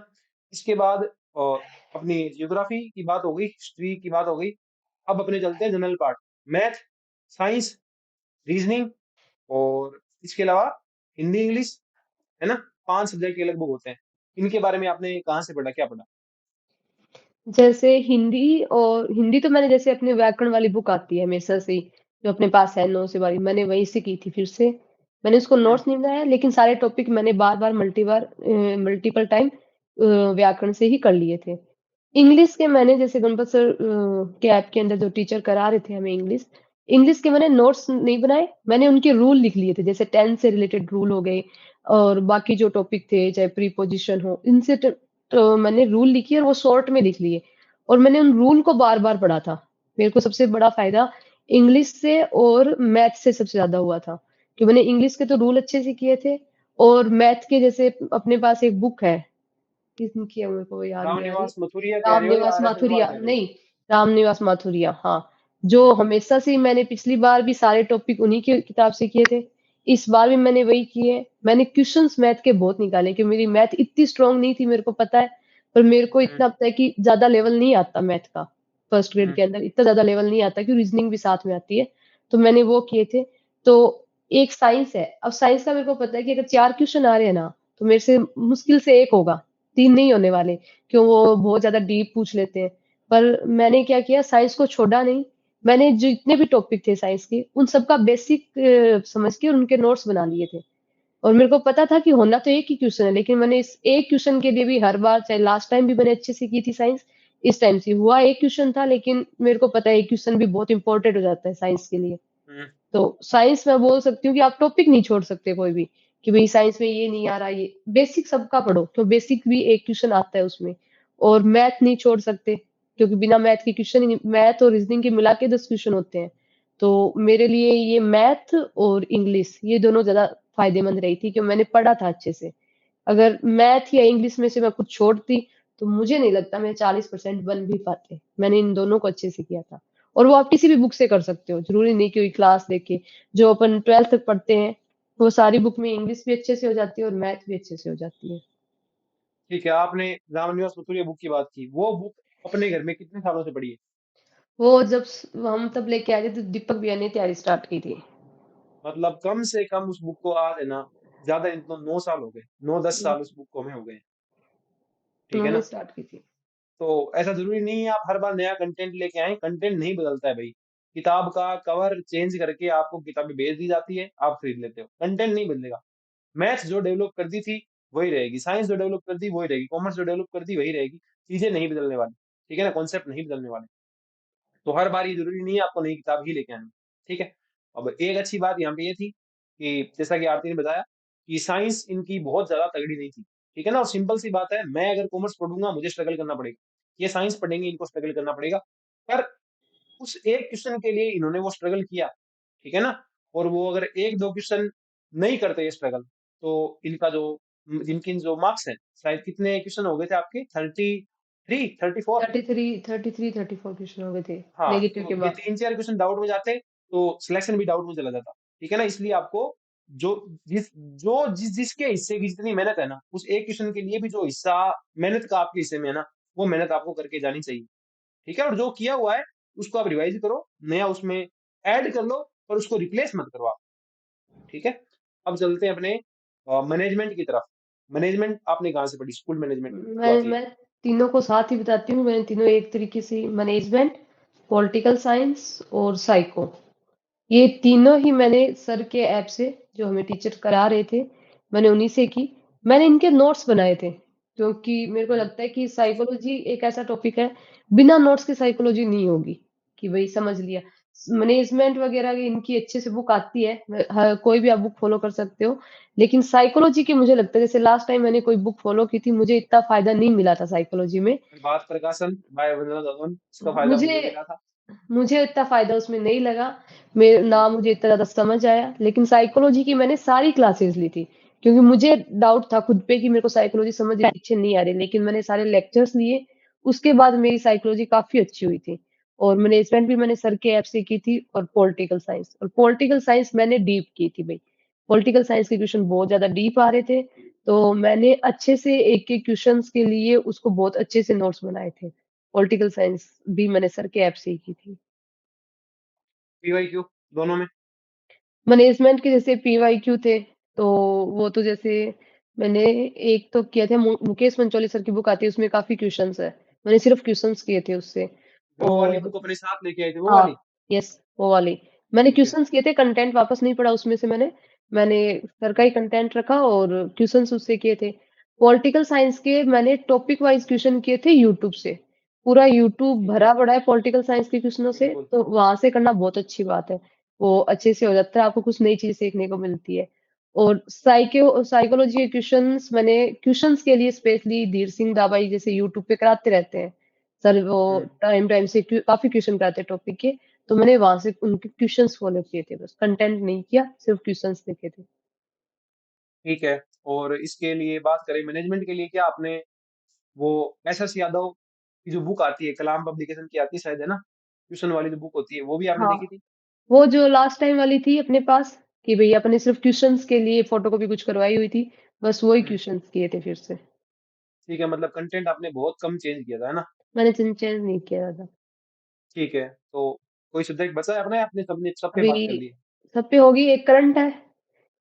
इसके बाद अपनी जियोग्राफी की बात हो गई, हिस्ट्री की बात हो गई। अब अपने चलते हैं general part, math, science, reasoning, और इसके अलावा हिंदी इंग्लिश, है ना। 5 सब्जेक्ट के अलग बुक होते हैं। इनके बारे में आपने कहाँ से पढ़ा, क्या पढ़ा? जैसे हिंदी, और हिंदी तो मैंने जैसे अपने व्याकरण वाली बुक आती है हमेशा से ही, जो अपने पास है 9 से वाली, मैंने वहीं से की थी फिर से। मैंने उसको हम्म। नोट्स नहीं बनाया, लेकिन सारे टॉपिक मैंने बार बार मल्टीपल टाइम व्याकरण से ही कर लिए थे। इंग्लिश के मैंने जैसे गणपत सर के ऐप के अंदर जो टीचर करा रहे थे हमें इंग्लिश, इंग्लिश के मैंने नोट्स नहीं बनाए, मैंने उनके रूल लिख लिए थे, जैसे टेंस से रिलेटेड रूल हो गए, और बाकी जो टॉपिक थे चाहे प्रीपोजिशन हो, इनसे तो मैंने रूल लिखी और वो शॉर्ट में लिख लिए। और मैंने उन रूल को बार बार पढ़ा था। मेरे को सबसे बड़ा फायदा इंग्लिश से और मैथ से सबसे ज्यादा हुआ था, कि मैंने इंग्लिश के तो रूल अच्छे से किए थे, और मैथ के जैसे अपने पास एक बुक है, किनकी है मेरे को याद नहीं आ रही। रामनिवास मथुरिया कह रहे हो या रामनिवास आर एस अग्रवाल माथुरिया कह रहे हो? नहीं, रामनिवास माथुरिया, हाँ। जो हमेशा से ही मैंने पिछली बार भी सारे टॉपिक उन्हीं की किताब से किए थे। इस बार भी मैंने वही किए। मैंने क्वेश्चंस मैथ के बहुत निकाले कि मेरी मैथ इतनी स्ट्रांग नहीं थी, मेरे को पता है। पर मेरे को हम्म। इतना पता है कि ज्यादा लेवल नहीं आता मैथ का। फर्स्ट ग्रेड हम्म। के अंदर इतना ज्यादा लेवल नहीं आता, क्योंकि रीजनिंग भी साथ में आती है। तो मैंने वो किए थे। तो एक साइंस है, अब साइंस का मेरे को पता है कि अगर 4 क्वेश्चन आ रहे हैं ना, तो मेरे से मुश्किल से एक होगा, 3 नहीं होने वाले। क्यों, वो बहुत ज्यादा डीप पूछ लेते हैं। पर मैंने क्या किया, साइंस को छोड़ा नहीं। मैंने जितने भी टॉपिक थे साइंस के, उन सबका बेसिक समझ के और उनके नोट्स बना लिए थे। और मेरे को पता था कि होना तो एक ही क्वेश्चन है, लेकिन मैंने इस एक क्वेश्चन के लिए भी हर बार, चाहे लास्ट टाइम भी मैंने अच्छे से की थी साइंस, इस टाइम से हुआ एक क्वेश्चन था, लेकिन मेरे को पता है एक क्वेश्चन भी बहुत इंपॉर्टेंट हो जाता है साइंस के लिए। हम्म। तो साइंस मैं बोल सकती हूँ कि आप टॉपिक नहीं छोड़ सकते कोई भी, कि भाई साइंस में ये नहीं आ रहा, ये बेसिक सबका पढ़ो, तो बेसिक भी एक क्वेश्चन आता है उसमें। और मैथ नहीं छोड़ सकते, क्योंकि बिना मैथ के क्वेश्चन ही नहीं, मैथ और रीजनिंग के मिला के 10 क्वेश्चन होते हैं। तो मेरे लिए ये मैथ और इंग्लिश, ये दोनों ज्यादा फायदेमंद रही थी, क्योंकि मैंने पढ़ा था अच्छे से। अगर मैथ या इंग्लिश में से मैं कुछ छोड़ती, तो मुझे नहीं लगता मैं 40% बन भी पाते। मैंने इन दोनों को अच्छे से किया था। और वो आप किसी भी बुक से कर सकते हो, जरूरी नहीं कि कोई क्लास देके। जो अपन 12th तक पढ़ते हैं, वो सारी बुक में इंग्लिश भी अच्छे से हो जाती है और मैथ भी अच्छे से हो जाती है। ठीक है, आपने रामनिवास मथुरिया बुक की बात की, वो बुक अपने घर में कितने सालों से पड़ी है? वो जब हम तब लेके आए थे, तो दीपक भैया ने तैयारी स्टार्ट की थी। मतलब कम से कम उस बुक को आज है ना, ज्यादा नहीं तो 9 साल हो गए, 9-10 साल उस बुक को हमें हो गए। ठीक है उन्होंने ना? स्टार्ट की थी। तो ऐसा जरूरी नहीं है आप हर बार नया कंटेंट लेके आए, कंटेंट नहीं बदलता है भाई। किताब का कवर चेंज करके आपको किताबें भेज दी जाती है, आप खरीद लेते हो, कंटेंट नहीं बदलेगा। मैथ्स जो डेवलप कर दी थी वही रहेगी, साइंस जो डेवलप कर दी वही रहेगी, कॉमर्स जो डेवलप कर दी वही रहेगी। चीजें नहीं बदलने वाली। ठीक है ना, कॉन्सेप्ट नहीं बदलने वाले। तो हर बार ये जरूरी नहीं है आपको नई किताब ही लेके आनी। ठीक है। अब एक अच्छी बात यहाँ पे ये थी कि जैसा कि आरती ने बताया कि साइंस इनकी बहुत ज्यादा तगड़ी नहीं थी। ठीक है ना, और सिंपल सी बात है, मैं अगर कॉमर्स पढ़ूंगा मुझे स्ट्रगल करना पड़ेगा, ये साइंस पढ़ेंगे इनको स्ट्रगल करना पड़ेगा। पर उस एक क्वेश्चन के लिए इन्होंने वो स्ट्रगल किया। ठीक है ना? और वो अगर एक दो क्वेश्चन नहीं करते ये स्ट्रगल, तो इनका जो इनकी जो मार्क्स है, शायद कितने क्वेश्चन हो गए थे आपके, 33, 34। 33, 34 क्वेश्चन हो गए थे, हाँ, नेगेटिव तो के ये बाद। 3-4 क्वेश्चन डाउट में जाते तो सिलेक्शन भी डाउट में चला जाता। ठीक है ना? इसलिए आपको जो जिस जिसके हिस्से की जितनी मेहनत है ना, उस एक क्वेश्चन के लिए भी जो हिस्सा मेहनत का आपके हिस्से में है ना, वो मेहनत आपको करके जानी चाहिए। ठीक है? और जो किया हुआ है उसको आप रिवाइज करो, नया उसमें ऐड कर लो, पर उसको रिप्लेस मत करो आप। ठीक है? अब चलते हैं अपने मैनेजमेंट की तरफ। मैनेजमेंट आपने कहाँ से पढ़ी? स्कूल मैनेजमेंट जो मैं आती है। मैं तीनों को साथ ही बताती हूँ। मैंने तीनों एक तरीके से, मैनेजमेंट, पॉलिटिकल साइंस और साइको, ये तीनों ही मैंने सर के ऐप से, जो हमें टीचर करा रहे थे, मैंने उन्हीं से की। मैंने इनके नोट्स बनाए थे, क्योंकि मेरे को हम्म। लगता है कि साइकोलॉजी एक ऐसा टॉपिक है, बिना नोट्स के साइकोलॉजी नहीं होगी, कि भाई समझ लिया। मैनेजमेंट वगैरह की इनकी अच्छे से बुक आती है, कोई भी आप बुक फॉलो कर सकते हो। लेकिन साइकोलॉजी की मुझे लगता है, जैसे लास्ट टाइम मैंने कोई बुक फॉलो की थी, मुझे इतना फायदा नहीं मिला था साइकोलॉजी में। बात प्रकाशन बाय वंदना दत्तन, इसका फायदा मुझे मुझे मिला था। मुझे इतना फायदा उसमें नहीं लगा। मेरे ना मुझे इतना ज्यादा समझ आया। लेकिन साइकोलॉजी की मैंने सारी क्लासेस ली थी, क्योंकि मुझे डाउट था खुद पे कि मेरे को साइकोलॉजी समझ अच्छे नहीं आ रही, लेकिन मैंने सारे लेक्चर्स लिए। उसके बाद मेरी साइकोलॉजी काफी अच्छी हुई थी। और मैनेजमेंट भी मैंने सर के ऐप से की थी, और पॉलिटिकल साइंस मैंने डीप की थी भाई। पॉलिटिकल साइंस के क्वेश्चन बहुत ज्यादा डीप आ रहे थे, तो मैंने अच्छे से एक एक क्वेश्चंस के लिए उसको बहुत अच्छे से नोट्स बनाए थे। पॉलिटिकल साइंस भी मैंने सर के ऐप से ही की थी। पीवाईक्यू दोनों में। मैनेजमेंट के जैसे पीवाईक्यू थे, तो वो तो जैसे मैंने एक तो किया था, मुकेश पंचोली सर की बुक आती है, उसमें काफी क्वेश्चंस है। मैंने सिर्फ क्वेश्चंस किए थे उससे। जो वाली और बुक अपने साथ लेके आए थे वो हाँ, वाली। यस, वो वाली। मैंने ठीक है। क्वेश्चंस किए थे, कंटेंट वापस नहीं पढ़ा उसमें से मैंने सर का ही कंटेंट रखा और क्वेश्चंस उससे किए थे। पॉलिटिकल साइंस के मैंने टॉपिक वाइज क्वेश्चन किए थे यूट्यूब से। पूरा यूट्यूब ठीक है। भरा पड़ा है पॉलिटिकल साइंस के क्वेश्चनों से, बिल्कुल। तो वहां से करना बहुत अच्छी बात है। वो अच्छे से हो जाता है, आपको कुछ नई चीज सीखने को मिलती है। और साइकोलॉजी के क्वेश्चंस मैंने, क्वेश्चंस के लिए स्पेशली धीर सिंह दाबाई जैसे यूट्यूब पे कराते रहते हैं सर, वो हम्म। टाइम टाइम से काफी क्वेश्चन कराते हैं टॉपिक के। तो मैंने वहां से उनके क्वेश्चंस फॉलो किए थे, बस कंटेंट नहीं किया, सिर्फ क्वेश्चंस देखे थे। ठीक है। और इसके लिए बात करें मैनेजमेंट के लिए, क्या आपने वो एस यादव की जो बुक आती है, कलाम पब्लिकेशन की आती है शायद, है ना? ट्यूशन वाली जो बुक होती है, वो भी आपने हाँ, देखी थी? वो जो लास्ट टाइम वाली थी अपने पास कि भई अपने सिर्फ़ ट्यूशन्स के लिए फ़ोटोकॉपी कुछ करवाई हुई थी, बस वही हम्म। ट्यूशन्स किए थे फिर से। ठीक है, मतलब कंटेंट आपने बहुत कम चेंज किया था, है ना? मैंने चेंज नहीं किया ज़्यादा। ठीक है, तो कोई सब्जेक्ट बचा है अपना, या आपने सबने सब पे अभी बात कर ली? सब पे होगी, एक करंट है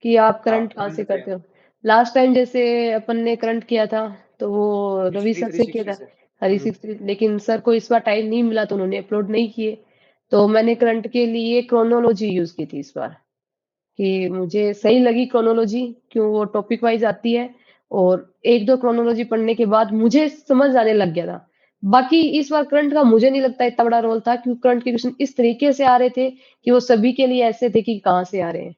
कि आप हाँ, करंट कहाँ करंट से पे है। करते हो? लास्ट टाइम जैसे अपन ने करंट किया था, तो वो रवि हिस्ट्री सर से किया 360 था, से। हरी सिक्स, लेकिन सर को इस बार टाइम नहीं मिला तो उन्होंने अपलोड नहीं किए। तो मैंने करंट के लिए क्रोनोलॉजी यूज़ की थी इस बार। कि मुझे सही लगी क्रोनोलॉजी, क्यों वो टॉपिक वाइज़ आती है और 1-2 क्रोनोलॉजी पढ़ने के बाद मुझे समझ आने लग गया था। बाकी इस बार करंट का मुझे नहीं लगता इतना बड़ा रोल था, क्योंकि करंट के क्वेश्चन इस तरीके से आ रहे थे कि वो सभी के लिए ऐसे थे कि कहाँ से आ रहे हैं।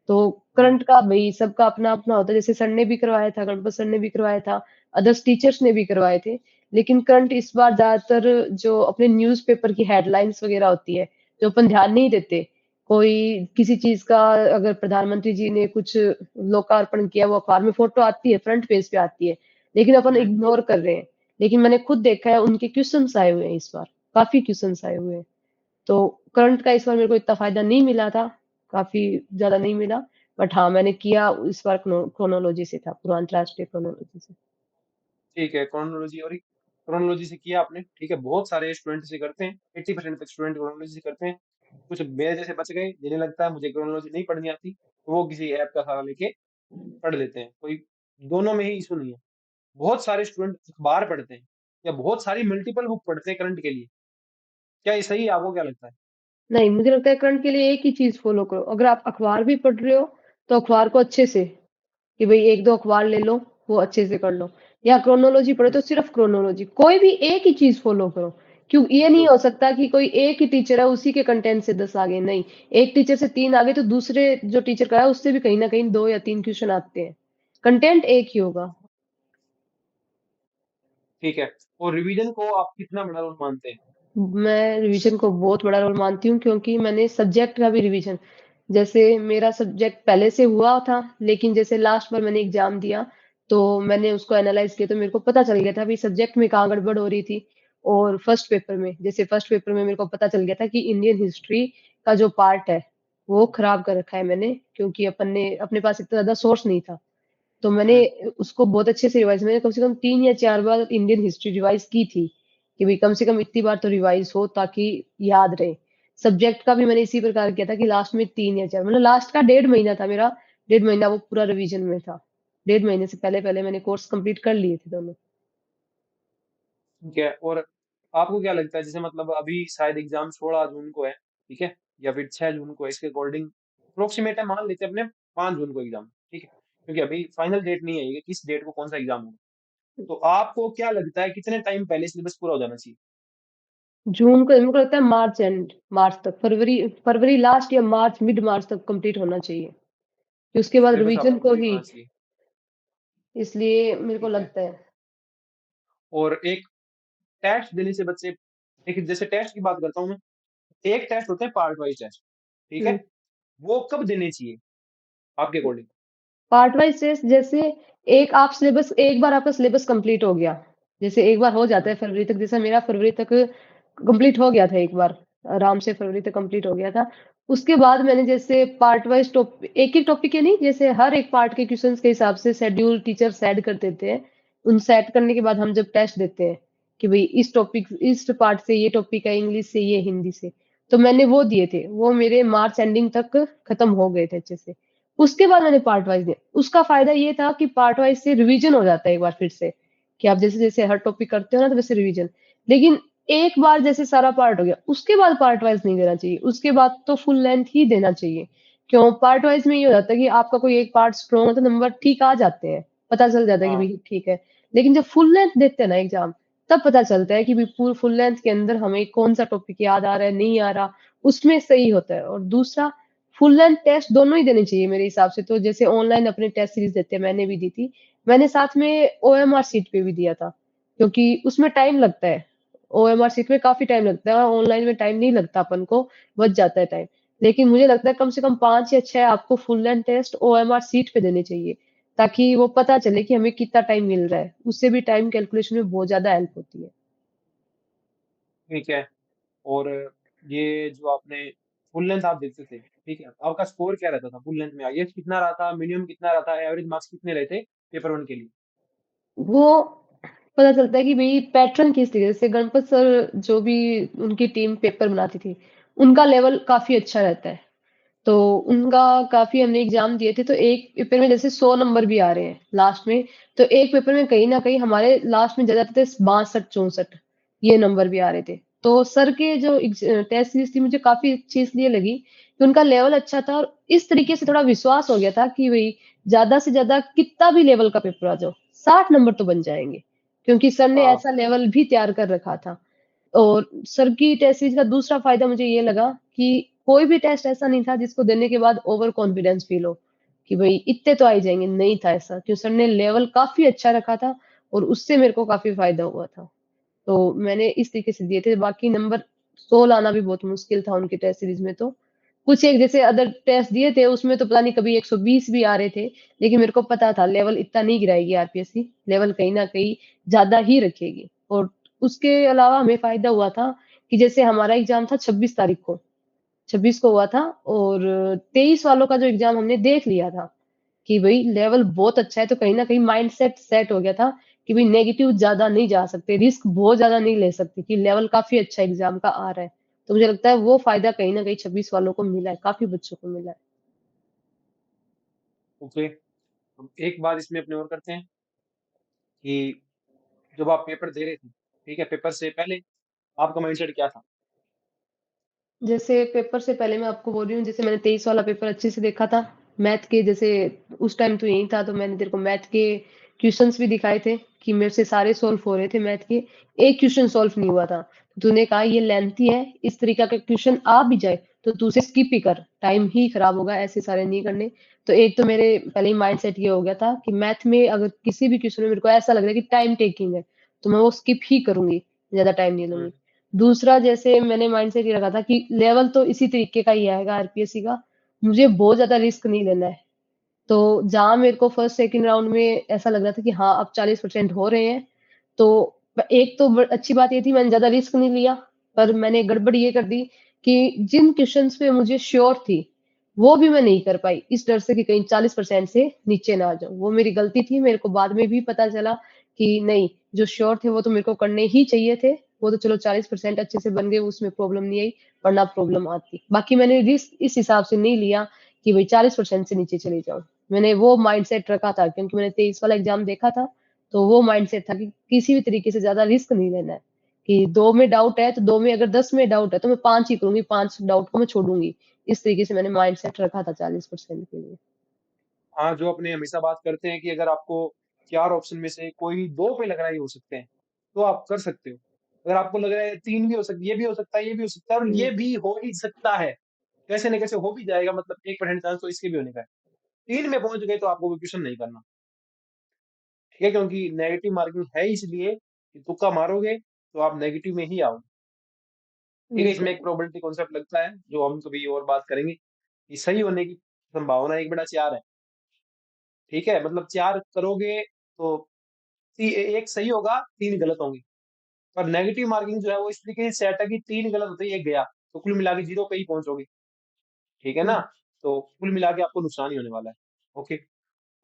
तो हम्म। करंट का भई सबका अपना-अपना होता है, जैसे सर ने भी करवाया था, गणपत सर ने भी करवाया था, अदर्स टीचर्स ने भी करवाए थे। लेकिन करंट इस बार ज़्यादातर जो अपने न्यूज़पेपर की हेडलाइन्स वग़ैरह होती है, जो अपन ध्यान नहीं देते, कोई किसी चीज़ का अगर प्रधानमंत्री जी ने कुछ लोकार्पण किया, वो अखबार में फ़ोटो आती है, फ्रंट पेज पे आती है, लेकिन अपन हम्म। इग्नोर कर रहे हैं। लेकिन मैंने खुद देखा है उनके क्वेश्चन्स आए हुए हैं इस बार, काफ़ी क्वेश्चन्स आए हुए हैं। तो करंट का इस बार मेरे को इतना फ़ायदा नहीं मिला था, काफ़ी ज़्यादा नहीं मिला। बट हाँ, मैंने किया इस बार क्रोनोलॉजी से था, पूरा अंतर्राष्ट्रीय क्रोनोलॉजी से। ठीक है, क्रोनोलॉजी, और क्रोनोलॉजी से किया आपने, ठीक है, बहुत सारे स्टूडेंट से करते हैं, 80% तक स्टूडेंट क्रोनोलॉजी से करते हैं। कुछ मेरे जैसे बच गए, जिन्हें लगता है मुझे क्रोनोलॉजी नहीं पढ़नी आती, तो वो किसी ऐप का सहारा लेके पढ़ लेते हैं। कोई दोनों में ही इशू नहीं है। बहुत सारे स्टूडेंट अखबार पढ़ते हैं, या बहुत सारी मल्टीपल बुक पढ़ते हैं करंट के लिए। क्या ये सही है? आपको क्या लगता है? नहीं, मुझे लगता है करंट के लिए एक ही चीज़ फ़ॉलो करो, अगर आप अखबार भी पढ़ रहे हो, तो अखबार को अच्छे से कि भई 1-2 अखबार ले लो, वो अच्छे से कर लो। या क्रोनोलॉजी पढ़े हम्म। तो सिर्फ़ क्रोनोलॉजी, कोई भी एक ही चीज़ फ़ॉलो करो। क्यों ये नहीं बिल्कुल। हो सकता कि कोई एक ही टीचर है, उसी के कंटेंट से 10 आगे, नहीं। एक टीचर से 3 आगे तो दूसरे जो टीचर का है, उससे भी कहीं न कहीं 2 या 3 क्वेश्चन आते हैं। कंटेंट एक ही होगा। ठीक है, और रिवीजन को आप कितना बड़ा रोल मानते हैं? मैं रिवीजन को बहुत बड़ा रोल मानती हूँ, क्योंकि मैंने सब्जेक्ट का भी रिवीजन, जैसे मेरा सब्जेक्ट पहले से हुआ था, लेकिन जैसे लास्ट बार मैंने एग्जाम दिया, तो मैंने उसको एनालाइज किया, तो मेरे को पता चल गया था भाई सब्जेक्ट में कहाँ गड़बड़ हो रही थी। और फर्स्ट पेपर में, जैसे फर्स्ट पेपर में मेरे को पता चल गया था कि इंडियन हिस्ट्री का जो पार्ट है, वो खराब कर रखा है मैंने, क्योंकि अपन ने अपने पास इतना ज्यादा सोर्स नहीं था। तो मैंने हम्म। उसको बहुत अच्छे से रिवाइज़, मैंने कम से कम 3 या 4 बार इंडियन हिस्ट्री रिवाइज़ की थी, कि भई कम से कम इतनी बार तो रिवाइज़ हो ताकि याद रहे। सब्जेक्ट का भी मैंने इसी प्रकार किया था कि लास्ट में 3 या 4, मतलब लास्ट का 1.5 महीना था मेरा, 1.5 महीना वो पूरा रिवीजन में था। 1.5 महीने से पहले-पहले मैंने कोर्स कंप्लीट कर लिए थे दोनों। ठीक है, और आपको क्या लगता है, जैसे मतलब अभी शायद एग्जाम 16 जून को है, ठीक है, या फिर 6 जून को है, इसके अकॉर्डिंग अप्रोक्सीमेट है, मान लेते हैं अपने 5 जून को एग्जाम, ठीक है, क्योंकि अभी फाइनल डेट नहीं है ये कि किस डेट को कौन सा एग्जाम होगा। तो आपको क्या लगता है कितने टाइम पहले सिलेबस पूरा हो जाना चाहिए? जून को मेरे को लगता है मार्च एंड, मार्च तक, फरवरी फरवरी लास्ट या मार्च, मिड मार्च तक कंप्लीट होना चाहिए। फिर उसके बाद सिलेबस आपका रिवीजन को कंप्लीट ही, होना चाहिए। इसलिए मेरे को ठीक है, लगता है। और एक टेस्ट देने से बच्चे, एक जैसे टेस्ट की बात करता हूँ मैं, एक टेस्ट होते हैं पार्ट वाइज टेस्ट, ठीक हुँ। है, वो कब देने चाहिए आपके अकॉर्डिंग? पार्ट वाइज़ टेस्ट, जैसे एक आप सिलेबस, एक बार आपका सिलेबस कंप्लीट हो गया, जैसे एक बार हो जाता है फरवरी तक, जैसा मेरा फरवरी तक कंप्लीट हो गया था एक बार, आराम से फरवरी तक कंप्लीट हो गया था। उसके बाद मैंने जैसे पार्ट वाइज़ एक-एक टॉपिक के नहीं, जैसे हर एक पार्ट के क्वेश्चन्स के हिसाब से शेड्यूल टीचर सेट कर देते हैं। उन सेट करने के बाद हम जब टेस्ट देते हैं कि भई इस टॉपिक, इस पार्ट से ये टॉपिक है, इंग्लिश से, ये हिंदी से, तो मैंने वो दिए थे। वो मेरे मार्च एंडिंग तक खत्म हो गए थे अच्छे से। उसके बाद मैंने पार्ट वाइज़ दिया। उसका फ़ायदा ये था कि पार्ट वाइज़ से रिवीज़न हो जाता है एक बार फिर से, कि आप जैसे-जैसे हर टॉपिक करते हो ना, तो वैसे रिवीज़न। लेकिन एक बार जैसे सारा पार्ट हो गया, उसके बाद पार्ट वाइज़ नहीं देना चाहिए, उसके बाद तो फुल लेंथ ही देना चाहिए। क्यों? पार्ट वाइज़ में ये हो जाता है कि आपका कोई एक पार्ट स्ट्रॉन्ग है, तो नंबर ठीक आ जाते हैं, पता चल जाता है कि हाँ। भई ठीक है। लेकिन जब फुल लेंथ देते हैं ना एग्ज़ाम, तब पता चलता है कि भई फुल लेंथ के अंदर हमें कौन-सा टॉपिक याद आ रहा है, नहीं आ रहा, उसमें सही होता है। और दूसरा, फुल लेंथ टेस्ट दोनों ही देने चाहिए मेरे हिसाब से, तो जैसे ऑनलाइन अपने टेस्ट सीरीज़ देते हैं, मैंने भी दी थी। मैंने साथ में ओएमआर शीट पे भी दिया था, क्योंकि उसमें टाइम लगता है। ओएमआर शीट में काफ़ी टाइम लगता है, और ऑनलाइन में टाइम नहीं लगता अपन को, बच जाता है टाइम। लेकिन मुझे लगता है कम से कम 5 या 6 आपको full length test OMR sheet पे देने चाहिए। ताकि वो पता चले कि हमें कितना टाइम मिल रहा है। उससे भी टाइम कैलकुलेशन में बहुत ज़्यादा हेल्प होती है। ठीक है। और ये जो आपने फुल लेंथ आप देखते थे, ठीक है? आपका स्कोर क्या रहता था फुल लेंथ में? आईएएस कितना रहा था? मिनिमम कितना रहा था? एवरेज मार्क्स कितने रहे थे पेपर 1 के लिए? वो पता चलता है कि भई पैटर्न किस तरीके से गणपत सर जो भी उनकी टीम पेपर बनाती थी, उनका लेवल काफ़ी अच्छा रहता है। तो उनका काफ़ी हमने एग्ज़ाम दिए थे, तो एक पेपर में जैसे 100 नंबर भी आ रहे हैं लास्ट में, तो एक पेपर में कहीं न कहीं हमारे लास्ट में ज़्यादा आते थे 62-64 ये नंबर भी आ रहे थे। तो सर के जो टेस्ट सीरीज़ थी मुझे काफ़ी अच्छी इसलिए लगी कि उनका लेवल अच्छा था और इस तरीके से थोड़ा विश्वास हो गया था कि भई ज़्यादा से ज़्यादा कितना भी लेवल का पेपर आ जाओ, 60 नंबर तो बन जाएँगे। क्योंकि सर ने हाँ, ऐसा लेवल भी तैयार कर रखा था। और सर की टेस्ट सीरीज़ का दूसरा फ़ायदा मुझे ये लगा कि कोई भी टेस्ट ऐसा नहीं था जिसको देने के बाद ओवर कॉन्फिडेंस फ़ील हो, कि भई इतने तो आ ही जाएँगे, नहीं था ऐसा। क्यों सर ने लेवल काफ़ी अच्छा रखा था और उससे मेरे को काफ़ी फ़ायदा हुआ था। तो मैंने इस तरीके से दिए थे, बाकी नंबर 100 लाना भी बहुत मुश्किल था उनकी टेस्ट सीरीज़ में तो। कुछ एक जैसे अदर टेस्ट दिए थे उसमें तो पता नहीं कभी 120 भी आ रहे थे, लेकिन मेरे को पता था लेवल इतना नहीं गिराएगी आरपीएससी, लेवल कहीं न कहीं ज़्यादा ही रखेगी। और उसके अलावा हमें फ़ायदा हुआ था कि जैसे हमारा एग्ज़ाम था 26 तारीख को, 26 को हुआ था और 23 वालों का जो एग्ज़ाम हमने देख लिया था कि भई लेवल बहुत अच्छा है, तो कहीं न कहीं माइंडसेट सेट हो गया था कि भई नेगेटिव ज़्यादा नहीं जा सकते, रिस्क बहुत ज़्यादा नहीं ले सकते कि लेवल काफ़ी अच्छा एग्ज़ाम का आ रहा है। तो मुझे लगता है वो फ़ायदा कहीं न कहीं 26 वालों को मिला है, काफ़ी बच्चों को मिला है। ओके। हम एक बात इसमें अपने और करते हैं कि जब आप पेपर दे रहे थे, ठीक है? पेपर से पहले आपका माइंडसेट क्या था? जैसे पेपर से पहले मैं आपको बोल रही हूँ, जैसे मैंने 23 वाला पेपर अच्छे से देखा था। मैथ के जैसे उस टाइम तो यही था, तो मैंने तेरे को मैथ के क्वेश्चंस भी दिखाए थे कि मेरे से सारे सॉल्व हो रहे थे मैथ के। एक क्वेश्चन सॉल्व नहीं हुआ था। तूने कहा ये लेंथी है, इस तरीका का क्वेश्चन आ भी जाए, तो तू उसे स्किप ही कर, टाइम ही खराब होगा, ऐसे सारे नहीं करने। तो एक तो मेरे पहले ही माइंडसेट ये हो गया था कि मैथ में अगर किसी भी क्वेश्चन में मेरे को ऐसा लग रहा है कि टाइम टेकिंग है, तो मैं वो स्किप ही करूँगी, ज़्यादा टाइम नहीं हुँ, लूँगी। दूसरा जैसे मैंने माइंडसेट ये रखा था कि लेवल तो इसी तरीके का ही आएगा आरपीएससी का, मुझे बहुत ज़्यादा रिस्क नहीं लेना है। तो जहाँ मेरे को फर्स्ट सेकंड राउंड में ऐसा लग रहा था कि हाँ, अब 40% हो रहे हैं, तो एक तो अच्छी बात ये थी मैंने ज़्यादा रिस्क नहीं लिया, पर मैंने गड़बड़ ये कर दी कि जिन क्वेश्चंस पे मुझे श्योर थी, वो भी मैं नहीं कर पाई, इस डर से कि कहीं 40% से नीचे ना आ जाऊँ। वो मेरी गलती थी, मेरे को बाद में भी पता चला कि नहीं, जो श्योर थे वो तो मेरे को करने ही चाहिए थे, वो तो चलो 40% अच्छे से बन गए, उसमें प्रॉब्लम नहीं आई, वरना प्रॉब्लम आती। बाकी मैंने रिस्क इस हिसाब से नहीं लिया कि भई 40% से नीचे चली जाऊँ। मैंने वो माइंडसेट रखा था क्योंकि मैंने 23 वाला एग्ज़ाम देखा था, तो वो माइंडसेट था कि किसी भी तरीके से ज़्यादा रिस्क नहीं लेना है, कि 2 में डाउट है, तो 2 में अगर 10 में डाउट है, तो मैं 5 ही करूँगी, 5 डाउट को मैं छोड़ूँगी। इस तरीके से मैंने माइंडसेट रखा था 40% के लिए। हाँ, जो अपने हमेशा बात करते हैं कि अगर आपको 4 ऑप्शन में से कोई 2 पे लग रहा है ये हो सकते हैं, तो आप कर सकते हो। अगर आपको लग रहा है 3 भी हो सकती है, ये भी हो सकता है, ये भी हो सकता है और हुँ, ये भी हो ही सकता है। कैसे न कैसे हो भी जाएगा, मतलब 1% चांस तो इसके भी होने का है। 3 में पहुँच गए तो आपको कोई क्वेश्चन नहीं करना, ठीक है? क्योंकि नेगेटिव मार्किंग है इसलिए कि तुक्का मारोगे तो आप नेगेटिव में ही आओगे। ठीक है? इसमें बिल्कुल। एक प्रोबेबिलिटी कॉन्सेप्ट लगता है, जो हम कभी और बात करेंगे, कि सही होने की संभावना 1/4 है। ठीक है? मतलब 4 करोगे तो 1 सही होगा, 3 गलत होंगे। और नेगेटिव मार्किंग जो है वो इस तरीके से सेट है कि 3 गलत होते ही 1 गया, तो कुल मिला के 0 पे ही पहुँचोगे। ठीक है हुँ, ना? तो कुल मिला के आपको नुकसान ही होने वाला है। ओके।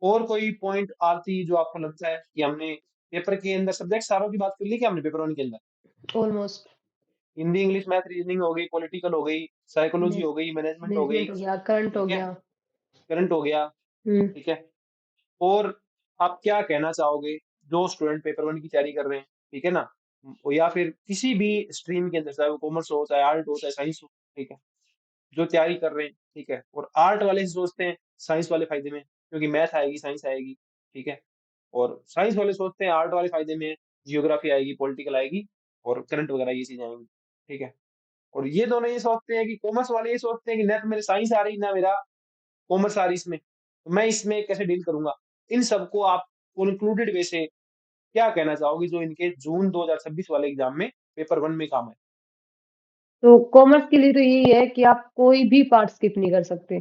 और कोई पॉइंट आरती जो आपको लगता है कि हमने पेपर के अंदर सब्जेक्ट सारों की बात कर ली क्या हमने पेपर 1 के अंदर? Almost Hindi, English, math, reasoning हो गई, पॉलिटिकल हो गई, साइकोलॉजी मैने हो गई, मैनेजमेंट हो गई, मैनेजमेंट हो गया, करंट हो ठीक है? गया। करंट हो गया, हुँ। ठीक है? और आप क्या कहना चाहोगे जो स्टूडेंट पेपर 1 की तैयारी कर रहे हैं, ठीक है ना? या फिर किसी भी स्ट्रीम के अंदर, चाहे वो कॉमर्स हो, चाहे आर्ट हो, चाहे साइंस हो, ठीक है? जो तैयारी कर रहे हैं, ठीक है? और आर्ट वाले सोचते हैं साइंस वाले फ़ायदे में, क्योंकि मैथ आएगी, साइंस आएगी, ठीक है? और साइंस वाले सोचते हैं आर्ट वाले फ़ायदे में, जियोग्राफी आएगी, पॉलिटिकल आएगी और करंट वगैरह ये चीज़ें आएँगी, ठीक है? और ये दोनों ये सोचते हैं कि कॉमर्स वाले ये सोचते हैं कि ना तो मेरे साइंस आ रही, ना मेरा कॉमर्स आ रही इसमें, तो मैं इसमें कैसे डील करूँगा? इन सबको आप कंक्लूडेड वे से क्या कहना चाहोगे जो इनके जून 2026 वाले एग्ज़ाम में पेपर 1 में काम आए? तो कॉमर्स के लिए तो यही है कि आप कोई भी पार्ट स्किप नहीं कर सकते।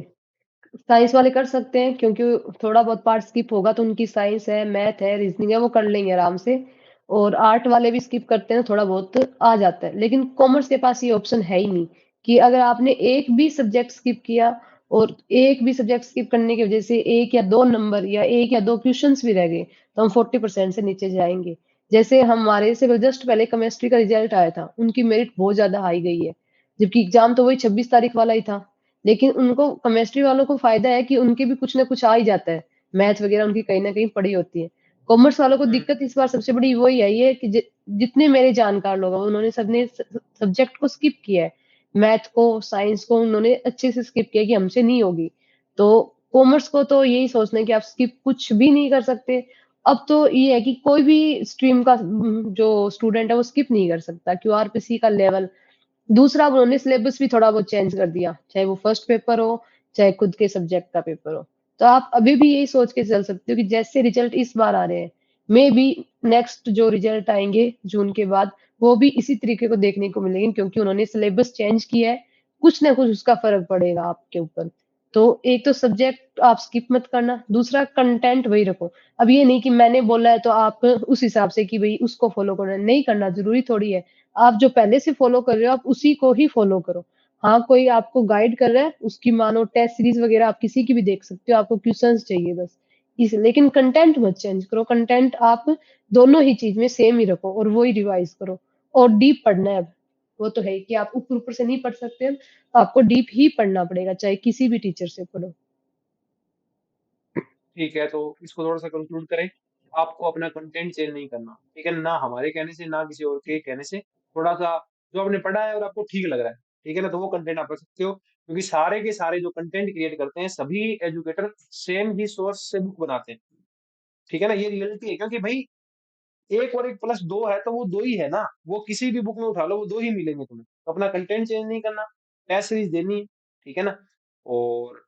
साइंस वाले कर सकते हैं क्योंकि थोड़ा बहुत पार्ट स्किप होगा तो उनकी साइंस है, मैथ है, रीजनिंग है, वो कर लेंगे आराम से। और आर्ट वाले भी स्किप करते हैं, थोड़ा बहुत आ जाता है। लेकिन कॉमर्स के पास ये ऑप्शन है ही नहीं कि अगर आपने एक भी सब्जेक्ट स्किप किया और एक भी सब्जेक्ट स्किप करने की वजह से एक या दो नंबर या एक या दो क्वेश्चंस भी रह गए तो हम 40% से नीचे जाएंगे। जैसे हमारे से जस्ट पहले केमिस्ट्री का रिजल्ट आया था, उनकी मेरिट बहुत ज्यादा हाई गई है, जबकि एग्जाम तो वही 26 तारीख वाला ही था। लेकिन उनको केमिस्ट्री वालों को फायदा है कि उनके भी कुछ ना कुछ आ ही जाता है, मैथ वगैरह उनकी कहीं ना कहीं पड़ी होती है। कॉमर्स वालों को हुँ, दिक्कत इस बार सबसे बड़ी वही आई है कि जितने मेरे जानकार लोग हैं उन्होंने सबने सब्जेक्ट को स्किप किया है। मैथ को, साइंस को उन्होंने अच्छे से स्किप किया कि हमसे नहीं होगी। तो कॉमर्स को तो यही सोचना है कि आप स्किप कुछ भी नहीं कर सकते। अब तो ये है कि कोई भी स्ट्रीम का जो स्टूडेंट है वो स्किप नहीं कर सकता, क्यूआरपीसी का लेवल। दूसरा उन्होंने सिलेबस भी थोड़ा बहुत चेंज कर दिया, चाहे वो फर्स्ट पेपर हो, चाहे खुद के सब्जेक्ट का पेपर हो। तो आप अभी भी यही सोच के चल सकते हो कि जैसे रिजल्ट इस बार आ रहे हैं, मे बी नेक्स्ट जो रिजल्ट आएंगे जून के बाद, वो भी इसी तरीके को देखने को मिलेंगे क्योंकि उन्होंने सिलेबस चेंज किया है। कुछ ना कुछ उसका फर्क पड़ेगा आपके ऊपर। तो एक तो सब्जेक्ट आप स्किप मत करना, दूसरा कंटेंट वही रखो। अब ये नहीं कि मैंने बोला है तो आप उस हिसाब से कि भाई उसको फॉलो करना है, नहीं करना जरूरी थोड़ी है। आप जो पहले से फॉलो कर रहे हो आप उसी को ही फॉलो करो। हाँ, कोई आपको गाइड कर रहा है उसकी मानो टेस्ट सीरीज वगैरह आप किसी की भी देख सकते हो, आपको क्वेश्चंस चाहिए बस। इस लेकिन कंटेंट मत चेंज करो, कंटेंट आप दोनों ही चीज में सेम ही रखो और वो ही रिवाइज करो। और डीप पढ़ना है अब। वो तो है ही कि आप ऊपर ऊपर से नहीं पढ़ सकते हैं, आपको डीप ही पढ़ना पड़ेगा चाहे किसी भी टीचर से पढ़ो। ठीक है, तो इसको थोड़ा-सा कंक्लूड करें। आपको अपना कंटेंट चेंज नहीं करना, ठीक है? ना हमारे कहने से, ना किसी और के कहने से। थोड़ा-सा जो आपने पढ़ा है और आपको ठीक लग रहा है, ठीक है ना? तो वो कंटेंट आप रख सकते हो, क्योंकि सारे के सारे जो कंटेंट क्रिएट करते हैं, सभी एजुकेटर सेम ही सोर्स से बुक बनाते हैं, ठीक है ना? ये रियलिटी है, क्योंकि भई 1 और 1 प्लस 2 है, तो वो 2 ही है ना। वो किसी भी बुक में उठा लो, वो 2 ही मिलेंगे तुम्हें। तो अपना कंटेंट चेंज नहीं करना, टेस्ट सीरीज़ देनी है, ठीक है ना? और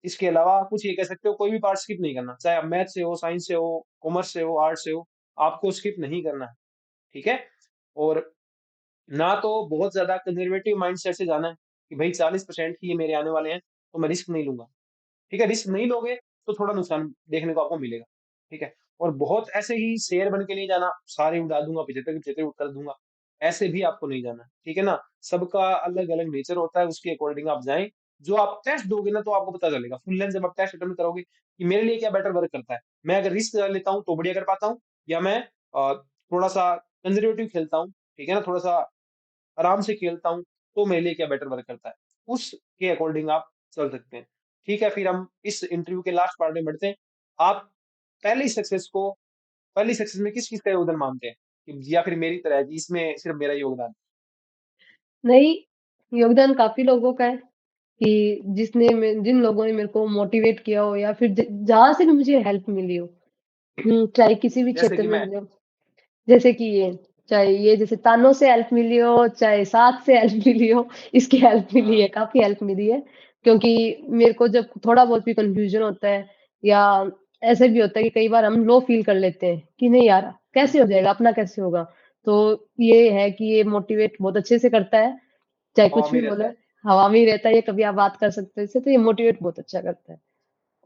इसके अलावा कुछ ये कह सकते हो, कोई भी पार्ट स्किप नहीं करना, चाहे आप मैथ से हो, साइंस से हो, कॉमर्स से हो, आर्ट्स से हो, आपको स्किप नहीं करना है, ठीक है? और ना तो बहुत ज़्यादा कंज़र्वेटिव माइंडसेट से जाना है कि भई 40% ही ये मेरे आने वाले हैं, तो मैं रिस्क नहीं लूँगा। ठीक है, रिस्क नहीं लोगे तो थोड़ा नुकसान देखने को आपको मिलेगा, ठीक है? और बहुत ऐसे ही शेर बन के नहीं जाना, सारे उड़ा दूँगा, 75 के 75 कर दूँगा, ऐसे भी आपको नहीं जाना, ठीक है ना? सबका अलग-अलग नेचर होता है, उसके अकॉर्डिंग आप जाएँ। जो आप टेस्ट दोगे ना तो आपको पता चलेगा, फुल लेंथ जब आप टेस्ट अटेम्प्ट करोगे कि मेरे लिए क्या बेटर वर्क करता है। मैं अगर रिस्क लेता हूँ तो बढ़िया कर पाता हूँ, या मैं थोड़ा-सा कंज़र्वेटिव खेलता हूँ, ठीक है ना? थोड़ा-सा आराम से खेलता हूँ, तो मेरे लिए क्या बेटर वर्क करता है। उसके अकॉर्डिंग आप चल सकते हैं। ठीक है, फिर हम इस इंटरव्यू के लास्ट पार्ट में बढ़ते हैं। आप पहली सक्सेस को पहली सक्सेस में किस चीज़ का योगदान मानते हैं? कि या फिर मेरी तरह है कि इसमें सिर्फ़ मेरा योगदान है? नहीं, योगदान काफी लोगों का है कि जिन लोगों ने मेरे को मोटिवेट किया हो या फिर जहां से भी मुझे हेल्प मिली हो। चाहे किसी भी जैसे क्षेत्र कि में मैं। मिले हो। जैसे कि ये, चाहे ये जैसे तानों से हेल्प मिली हो, चाहे साथ से हेल्प मिली हो, इसकी हेल्प मिली हाँ, है, काफ़ी हेल्प मिली है। क्योंकि मेरे को जब थोड़ा बहुत भी कन्फ्यूज़न होता है या ऐसे भी होता है कि कई बार हम लो फ़ील कर लेते हैं कि नहीं यार, हुँ, कैसे हो जाएगा, अपना कैसे होगा? तो ये है कि ये मोटिवेट बहुत अच्छे से करता है, चाहे हवा कुछ में भी ही रहता बोले, है। हवा में ही रहता है ये, कभी आप बात कर सकते हैं इससे, तो ये मोटिवेट बहुत अच्छा करता है।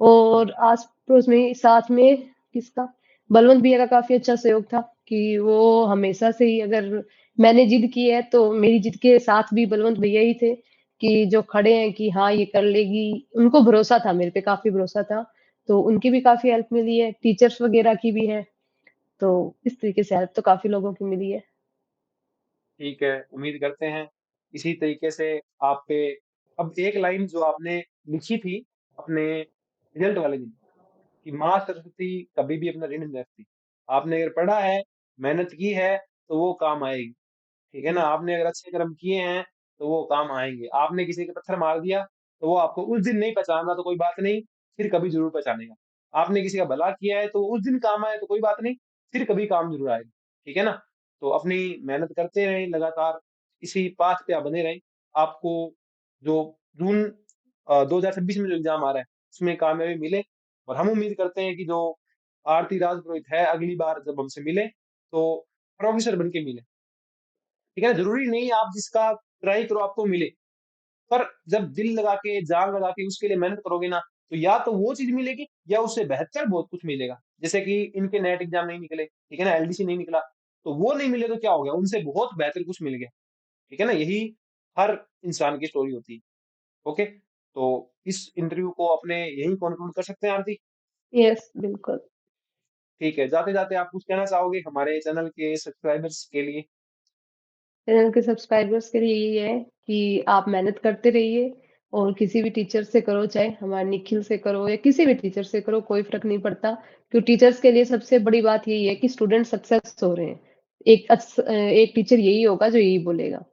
और हुँ, आस-पड़ोस में साथ में किसका बलवंत भैया का काफ़ी अच्छा सहयोग था कि वो हमेशा से ही, अगर मैंने ज़िद की है तो मेरी ज़िद के साथ भी बलवंत भैया ही थे कि जो खड़े हैं कि हाँ, ये कर लेगी। उनको भरोसा था मेरे पे, काफ़ी भरोसा था। तो उनकी भी काफ़ी हेल्प मिली है, टीचर्स वगैरह की भी है। तो इस तरीके से हेल्प तो काफ़ी लोगों की मिली है। ठीक है, उम्मीद करते हैं इसी तरीके से आप पे। अब एक लाइन जो आपने लिखी थी अपने रिज़ल्ट वाले दिन, कि माँ सरस्वती कभी भी अपना ऋण नहीं रखती। आपने अगर पढ़ा है, मेहनत की है, तो वो काम आएगी। ठीक है ना? आपने अगर अच्छे कर्म किए हैं, तो वो काम आएँगे। आपने किसी के पत्थर मार दिया, तो वो आपको उस दिन नहीं पहचाना तो कोई बात नहीं, फिर कभी ज़रूर पहचानेगा। आपने किसी का भला किया है, तो उस दिन काम आए तो कोई बात नहीं, फिर कभी काम ज़रूर आएगा। ठीक है ना? तो अपनी मेहनत करते रहें लगातार, इसी पाथ पे आप बने रहें। आपको जो जून 2026 में जो एग्ज़ाम आ रहा है, उसमें कामयाबी मिले, और हम उम्मीद करते हैं कि जो आरती राजपुरोहित है, अगली बार जब हमसे मिले, तो प्रोफ़ेसर बन के मिले। ठीक है ना? ज़रूरी नहीं आप जिसका ट्राई करो आपको मिले। पर जब दिल लगा के, जान लगा के उसके लिए मेहनत करोगे ना, तो या तो वो चीज़ मिलेगी या उससे बेहतर बहुत कुछ मिलेगा। जैसे कि इनके नेट एग्ज़ाम नहीं निकले, ठीक है ना? एलडीसी नहीं निकला, तो वो नहीं मिले तो क्या हो गया? उनसे बहुत बेहतर कुछ मिल गया, ठीक है ना? यही हर इंसान की स्टोरी होती है, ओके? तो इस इंटरव्यू को अपने यहीं कंक्लूड कर सकते हैं आरती? यस, बिल्कुल। ठीक है, जाते-जाते आप कुछ कहना चाहोगे हमारे चैनल के सब्सक्राइबर्स के लिए? चैनल के सब्सक्राइबर्स के लिए यही है कि आप मेहनत करते रहिए और किसी भी टीचर से करो, चाहे हमारे निखिल से करो या किसी भी टीचर से करो, कोई फ़र्क नहीं पड़ता। क्योंकि टीचर्स के लिए सबसे बड़ी बात यही है कि स्टूडेंट सक्सेस हो रहे हैं। एक टीचर यही होगा जो यही बोलेगा।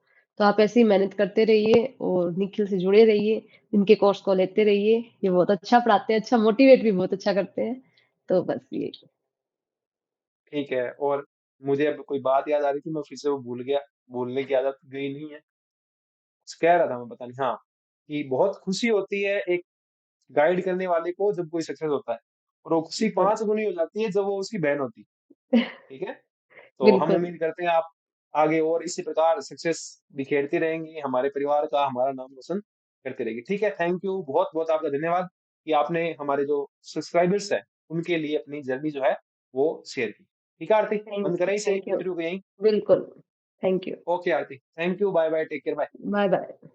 तो आप ऐसे ही मेहनत करते रहिए और निखिल से जुड़े रहिए, इनके कोर्स को लेते रहिए। ये बहुत अच्छा पढ़ाते हैं, अच्छा मोटिवेट भी बहुत अच्छा करते हैं। तो बस यही। ठीक है, और मुझे अब कोई बात याद आ रही थी, मैं फिर से वो भूल गया, भूलने की आदत गई नहीं है। कुछ कह रहा था मैं पता नहीं, हाँ, कि बहुत खुशी होती है एक गाइड करने वाले को जब कोई सक्सेस होता है, और वो खुशी बिल्कुल, 5 गुनी हो जाती है जब वो उसकी बहन होती है, ठीक है? तो हम बिल्कुल। उम्मीद करते हैं आप आगे और इसी प्रकार सक्सेस बिखेरती रहेंगी, हमारे परिवार का, हमारा नाम रोशन करती रहेगी। ठीक है, थैंक यू, बहुत-बहुत आपका धन्यवाद कि आपने हमारे जो सब्सक्राइबर्स हैं, उनके लिए अपनी जर्नी जो है, वो शेयर की। ठीक है आरती, बंद करें इसे थैंक यू। इंटरव्यू को यहीं? बिल्कुल, thank you. Okay Aarti, thank you, bye bye, take care, bye. Bye-bye.